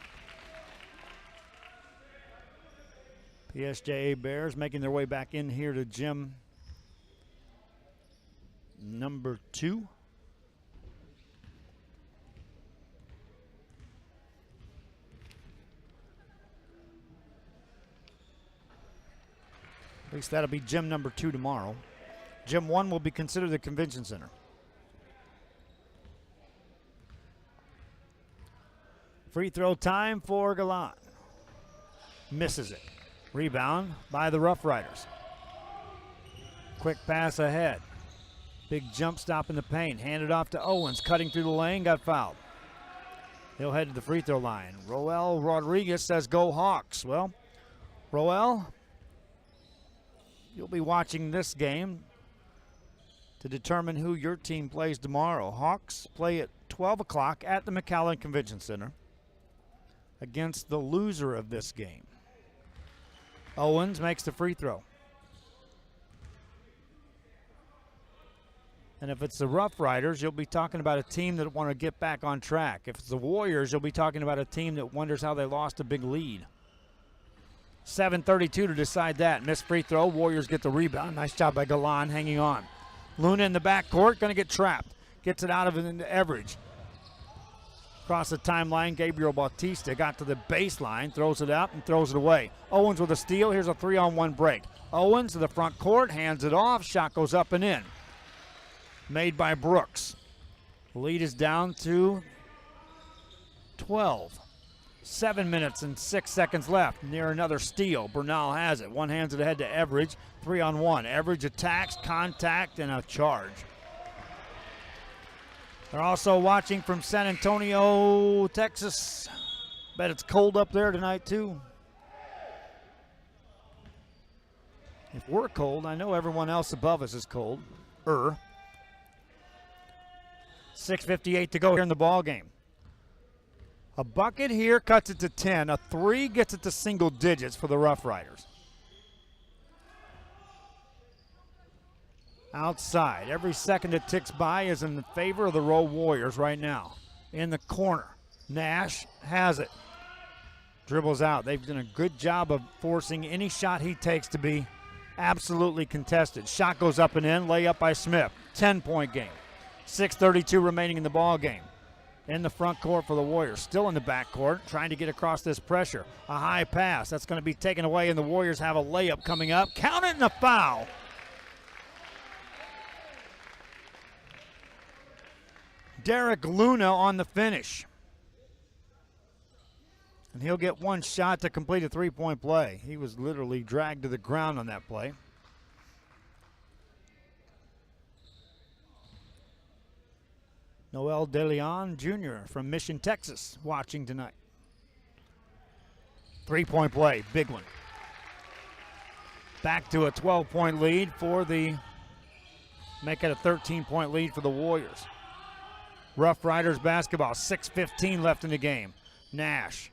A: PSJA Bears making their way back in here to gym number 2. At least that'll be gym number 2 tomorrow. Gym 1 will be considered the convention center. Free throw time for Galan. Misses it. Rebound by the Rough Riders. Quick pass ahead. Big jump stop in the paint. Handed off to Owens. Cutting through the lane. Got fouled. He'll head to the free throw line. Roel Rodriguez says go Hawks. Well, Roel, you'll be watching this game to determine who your team plays tomorrow. Hawks play at 12 o'clock at the McAllen Convention Center against the loser of this game. Owens makes the free throw. And if it's the Rough Riders, you'll be talking about a team that want to get back on track. If it's the Warriors, you'll be talking about a team that wonders how they lost a big lead. 7:32 to decide that. Missed free throw. Warriors get the rebound. Nice job by Galan hanging on. Luna in the backcourt, going to get trapped. Gets it out of it into Everidge. Across the timeline, Gabriel Bautista got to the baseline, throws it up and throws it away. Owens with a steal. Here's a 3-on-1 break. Owens to the front court, hands it off. Shot goes up and in. Made by Brooks. The lead is down to 12. 7 minutes and 6 seconds left. Near another steal. Bernal has it. One hands it ahead to Everidge. 3-on-1. Everidge attacks, contact, and a charge. They're also watching from San Antonio, Texas. Bet it's cold up there tonight, too. If we're cold, I know everyone else above us is cold. 6:58 to go here in the ball game. A bucket here cuts it to 10. A 3 gets it to single digits for the Rough Riders. Outside. Every second that ticks by is in the favor of the Rowe Warriors right now. In the corner. Nash has it. Dribbles out. They've done a good job of forcing any shot he takes to be absolutely contested. Shot goes up and in. Layup by Smith. 10-point game. 6:32 remaining in the ball game. In the front court for the Warriors. Still in the back court, trying to get across this pressure. A high pass. That's going to be taken away, and the Warriors have a layup coming up. Count it, and a foul. Derek Luna on the finish. And he'll get one shot to complete a three-point play. He was literally dragged to the ground on that play. Noel DeLeon Jr. from Mission, Texas, watching tonight. Three-point play, big one. Back to a 12-point lead make it a 13-point lead for the Warriors. Rough Riders basketball, 6:15 left in the game. Nash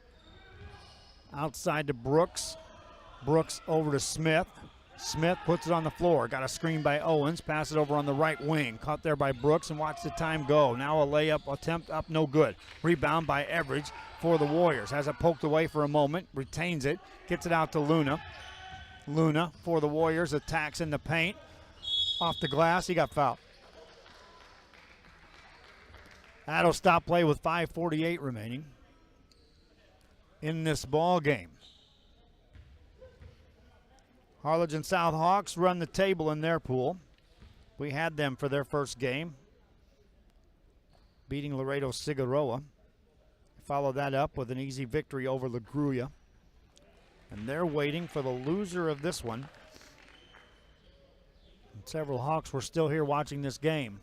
A: outside to Brooks. Brooks over to Smith. Smith puts it on the floor. Got a screen by Owens. Pass it over on the right wing. Caught there by Brooks, and watch the time go. Now a layup attempt up, no good. Rebound by Everidge for the Warriors. Has it poked away for a moment. Retains it. Gets it out to Luna. Luna for the Warriors. Attacks in the paint. Off the glass. He got fouled. That'll stop play with 5:48 remaining in this ball game. Harlingen South Hawks run the table in their pool. We had them for their first game, beating Laredo Figueroa. Follow that up with an easy victory over La Grulla. And they're waiting for the loser of this one. And several Hawks were still here watching this game.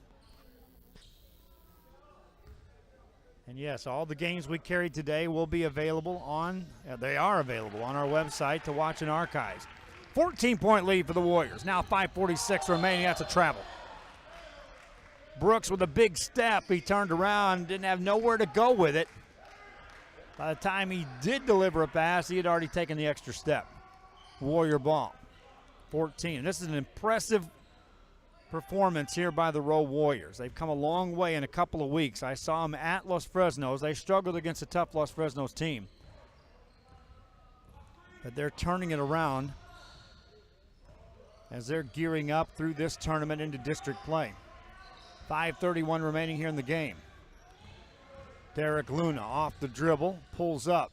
A: And yes, all the games we carried today will be available they are available on our website to watch in archives. 14-point lead for the Warriors. Now 5:46 remaining. That's a travel. Brooks with a big step. He turned around, didn't have nowhere to go with it. By the time he did deliver a pass, he had already taken the extra step. Warrior ball. 14. This is an impressive performance here by the Rowe Warriors. They've come a long way in a couple of weeks. I saw them at Los Fresnos. They struggled against a tough Los Fresnos team. But they're turning it around as they're gearing up through this tournament into district play. 5:31 remaining here in the game. Derek Luna off the dribble, pulls up,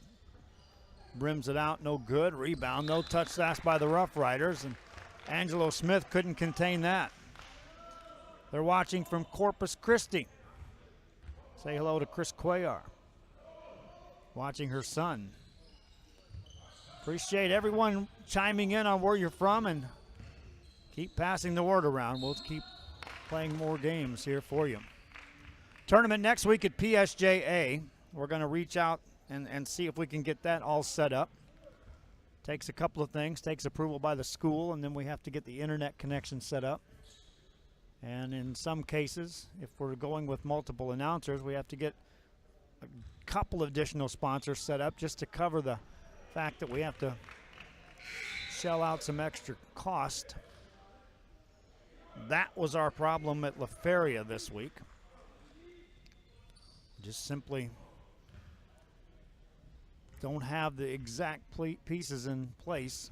A: brims it out, no good. Rebound, no touch pass by the Rough Riders, and Angelo Smith couldn't contain that. They're watching from Corpus Christi. Say hello to Chris Cuellar. Watching her son. Appreciate everyone chiming in on where you're from, and keep passing the word around. We'll keep playing more games here for you. Tournament next week at PSJA. We're going to reach out and see if we can get that all set up. Takes a couple of things. Takes approval by the school, and then we have to get the internet connection set up. And in some cases, if we're going with multiple announcers, we have to get a couple of additional sponsors set up just to cover the fact that we have to shell out some extra cost. That was our problem at La Feria this week. Just simply don't have the exact pieces in place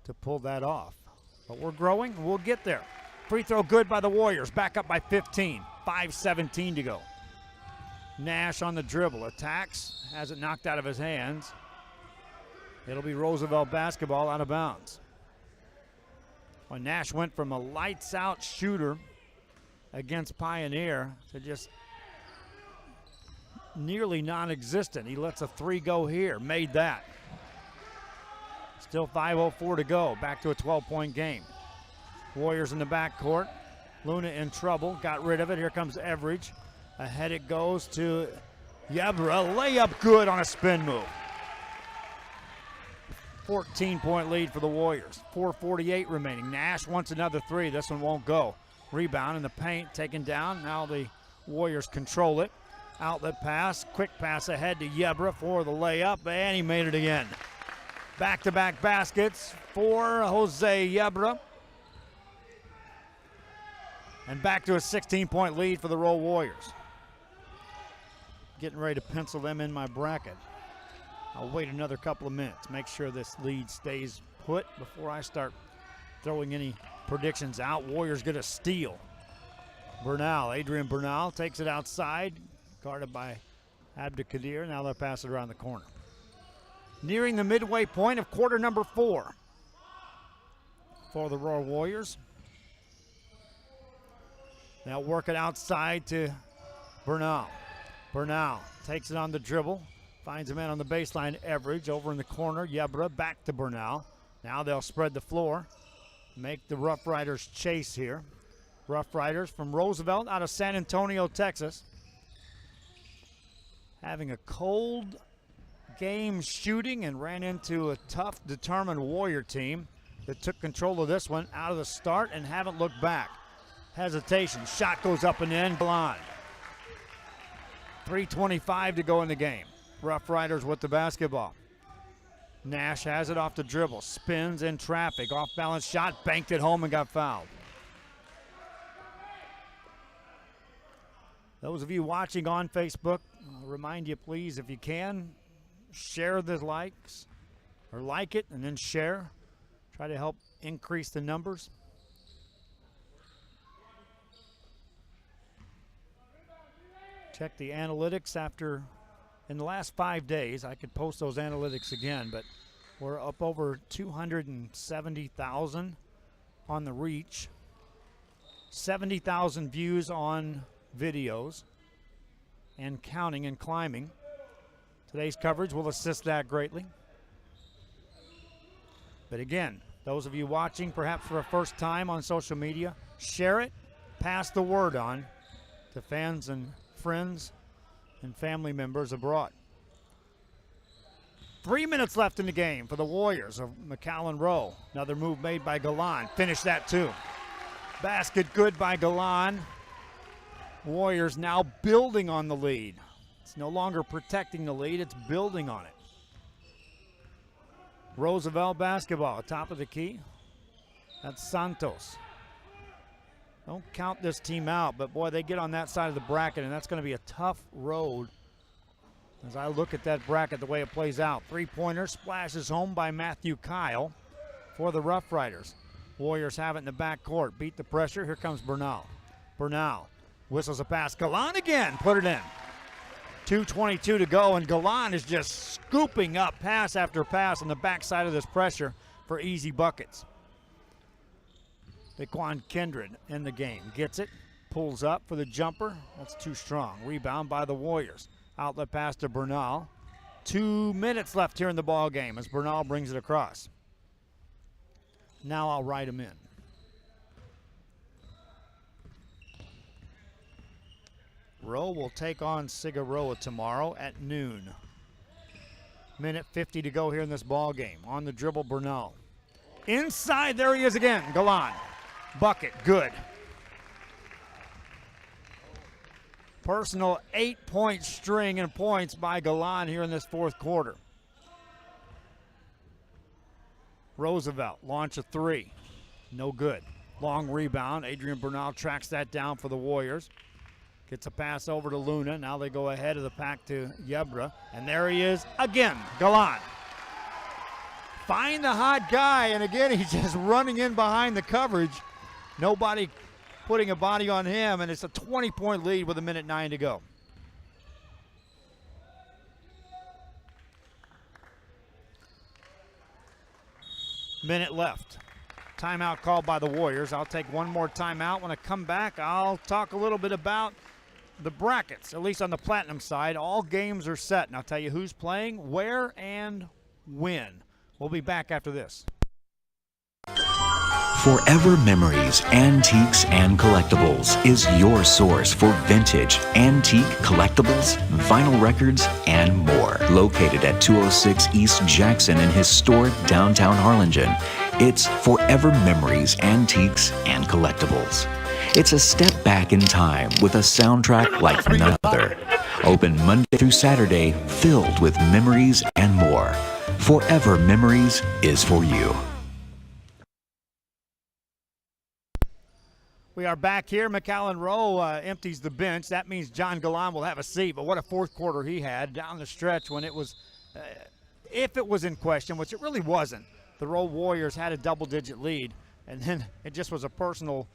A: to pull that off. But we're growing, and we'll get there. Free throw good by the Warriors, back up by 15. 5:17 to go. Nash on the dribble, attacks, has it knocked out of his hands. It'll be Roosevelt basketball out of bounds. When Nash went from a lights-out shooter against Pioneer to just nearly non-existent. He lets a three go here, made that. Still 5:04 to go, back to a 12-point game. Warriors in the backcourt. Luna in trouble, got rid of it. Here comes Everidge. Ahead it goes to Yebra. Layup good on a spin move. 14-point lead for the Warriors. 4:48 remaining. Nash wants another three. This one won't go. Rebound in the paint, taken down. Now the Warriors control it. Outlet pass, quick pass ahead to Yebra for the layup, and he made it again. Back-to-back baskets for Jose Yebra. And back to a 16-point lead for the Rowe Warriors. Getting ready to pencil them in my bracket. I'll wait another couple of minutes, make sure this lead stays put before I start throwing any predictions out. Warriors get a steal. Adrian Bernal takes it outside, guarded by Abdikadir. Now they'll pass it around the corner. Nearing the midway point of quarter number 4 for the Rowe Warriors. Now work it outside to Bernal. Bernal takes it on the dribble. Finds a man on the baseline, Everidge over in the corner. Yebra back to Bernal. Now they'll spread the floor. Make the Rough Riders chase here. Rough Riders from Roosevelt out of San Antonio, Texas. Having a cold game shooting and ran into a tough, determined Warrior team that took control of this one out of the start and haven't looked back. Hesitation, shot goes up and in, blind. 3:25 to go in the game. Rough Riders with the basketball. Nash has it off the dribble, spins in traffic, off balance shot, banked it home and got fouled. Those of you watching on Facebook, I'll remind you please, if you can, share the likes, or like it and then share. Try to help increase the numbers. Check the analytics in the last 5 days. I could post those analytics again, but we're up over 270,000 on the reach. 70,000 views on videos and counting and climbing. Today's coverage will assist that greatly. But again, those of you watching perhaps for the first time on social media, share it, pass the word on to fans and friends and family members abroad. 3 minutes left in the game for the Warriors of McAllen Rowe. Another move made by Galan. Finish that too. Basket good by Galan. Warriors now building on the lead. It's no longer protecting the lead, it's building on it. Roosevelt basketball, top of the key. That's Santos. Don't count this team out, but boy, they get on that side of the bracket, and that's going to be a tough road as I look at that bracket, the way it plays out. Three-pointer splashes home by Matthew Kyle for the Rough Riders. Warriors have it in the backcourt. Beat the pressure. Here comes Bernal. Bernal whistles a pass. Galan again. Put it in. 2:22 to go, and Galan is just scooping up pass after pass on the backside of this pressure for easy buckets. Daquan Kindred in the game. Gets it. Pulls up for the jumper. That's too strong. Rebound by the Warriors. Outlet pass to Bernal. 2 minutes left here in the ball game as Bernal brings it across. Now I'll write him in. Rowe will take on Figueroa tomorrow at noon. Minute 50 to go here in this ball game. On the dribble, Bernal. Inside, there he is again. Galan. Bucket, good. Personal 8-point string and points by Galan here in this fourth quarter. Roosevelt, launch a three. No good. Long rebound. Adrian Bernal tracks that down for the Warriors. Gets a pass over to Luna. Now they go ahead of the pack to Yebra. And there he is again, Galan. Find the hot guy, and again he's just running in behind the coverage. Nobody putting a body on him, and it's a 20-point lead with 1:09 to go. Minute left. Timeout called by the Warriors. I'll take one more timeout. When I come back, I'll talk a little bit about the brackets, at least on the Platinum side. All games are set, and I'll tell you who's playing, where, and when. We'll be back after this.
B: Forever Memories, Antiques, and Collectibles is your source for vintage, antique collectibles, vinyl records, and more. Located at 206 East Jackson in historic downtown Harlingen, it's Forever Memories, Antiques, and Collectibles. It's a step back in time with a soundtrack like none other. Open Monday through Saturday, filled with memories and more. Forever Memories is for you.
A: We are back here. McAllen Rowe empties the bench. That means John Galan will have a seat, but what a fourth quarter he had down the stretch when it was, if it was in question, which it really wasn't. The Rowe Warriors had a double-digit lead, and then it just was a personal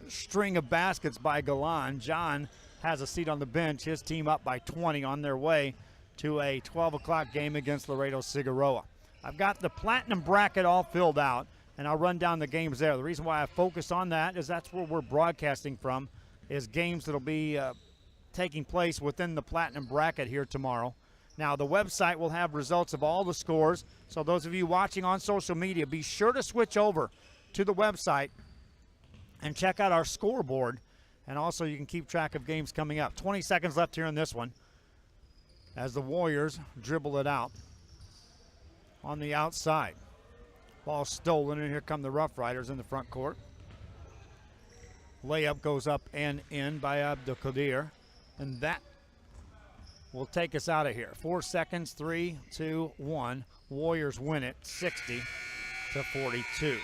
A: string of baskets by Galan. John has a seat on the bench. His team up by 20 on their way to a 12 o'clock game against Laredo Figueroa. I've got the Platinum bracket all filled out, and I'll run down the games there. The reason why I focus on that is that's where we're broadcasting from, is games that'll be taking place within the Platinum bracket here tomorrow. Now, the website will have results of all the scores, so those of you watching on social media, be sure to switch over to the website and check out our scoreboard, and also you can keep track of games coming up. 20 seconds left here in this one as the Warriors dribble it out on the outside. Ball stolen, and here come the Rough Riders in the front court. Layup goes up and in by Abdelkadir, and that will take us out of here. 4 seconds, 3, 2, 1. Warriors win it 60-42.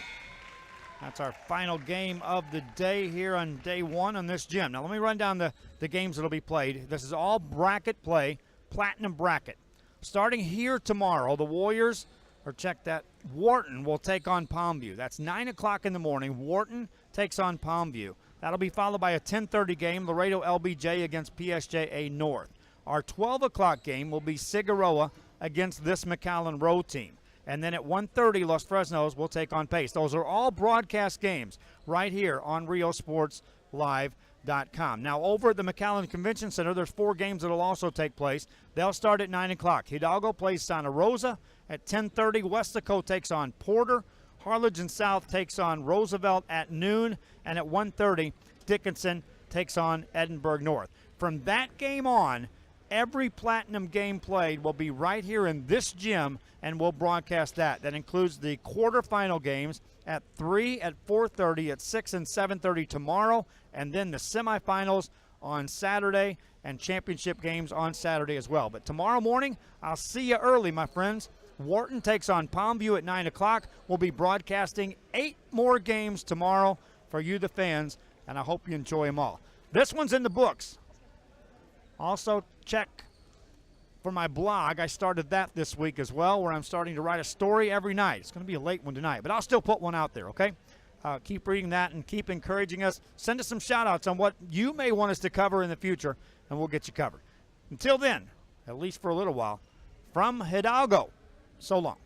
A: That's our final game of the day here on day one on this gym. Now let me run down the games that will be played. This is all bracket play, Platinum bracket. Starting here tomorrow, the Warriors, or check that, Wharton will take on Palmview. That's 9 o'clock in the morning. Wharton takes on Palmview. That'll be followed by a 10:30 game, Laredo LBJ against PSJA North. Our 12 o'clock game will be Figueroa against this McAllen Rowe team. And then at 1:30, Los Fresnos will take on Pace. Those are all broadcast games right here on RioSportsLive.com. Now, over at the McAllen Convention Center, there's 4 games that will also take place. They'll start at 9 o'clock. Hidalgo plays Santa Rosa. At 10:30, Westaco takes on Porter. Harlingen South takes on Roosevelt at noon. And at 1:30, Dickinson takes on Edinburgh North. From that game on, every Platinum game played will be right here in this gym, and we'll broadcast that. That includes the quarterfinal games at 3, at 4:30, at 6 and 7:30 tomorrow, and then the semifinals on Saturday and championship games on Saturday as well. But tomorrow morning, I'll see you early, my friends. Wharton takes on Palmview at 9 o'clock. We'll be broadcasting 8 more games tomorrow for you, the fans, and I hope you enjoy them all. This one's in the books. Also, check for my blog. I started that this week as well, where I'm starting to write a story every night. It's going to be a late one tonight, but I'll still put one out there, okay? Keep reading that and keep encouraging us. Send us some shout-outs on what you may want us to cover in the future, and we'll get you covered. Until then, at least for a little while, from Hidalgo, so long.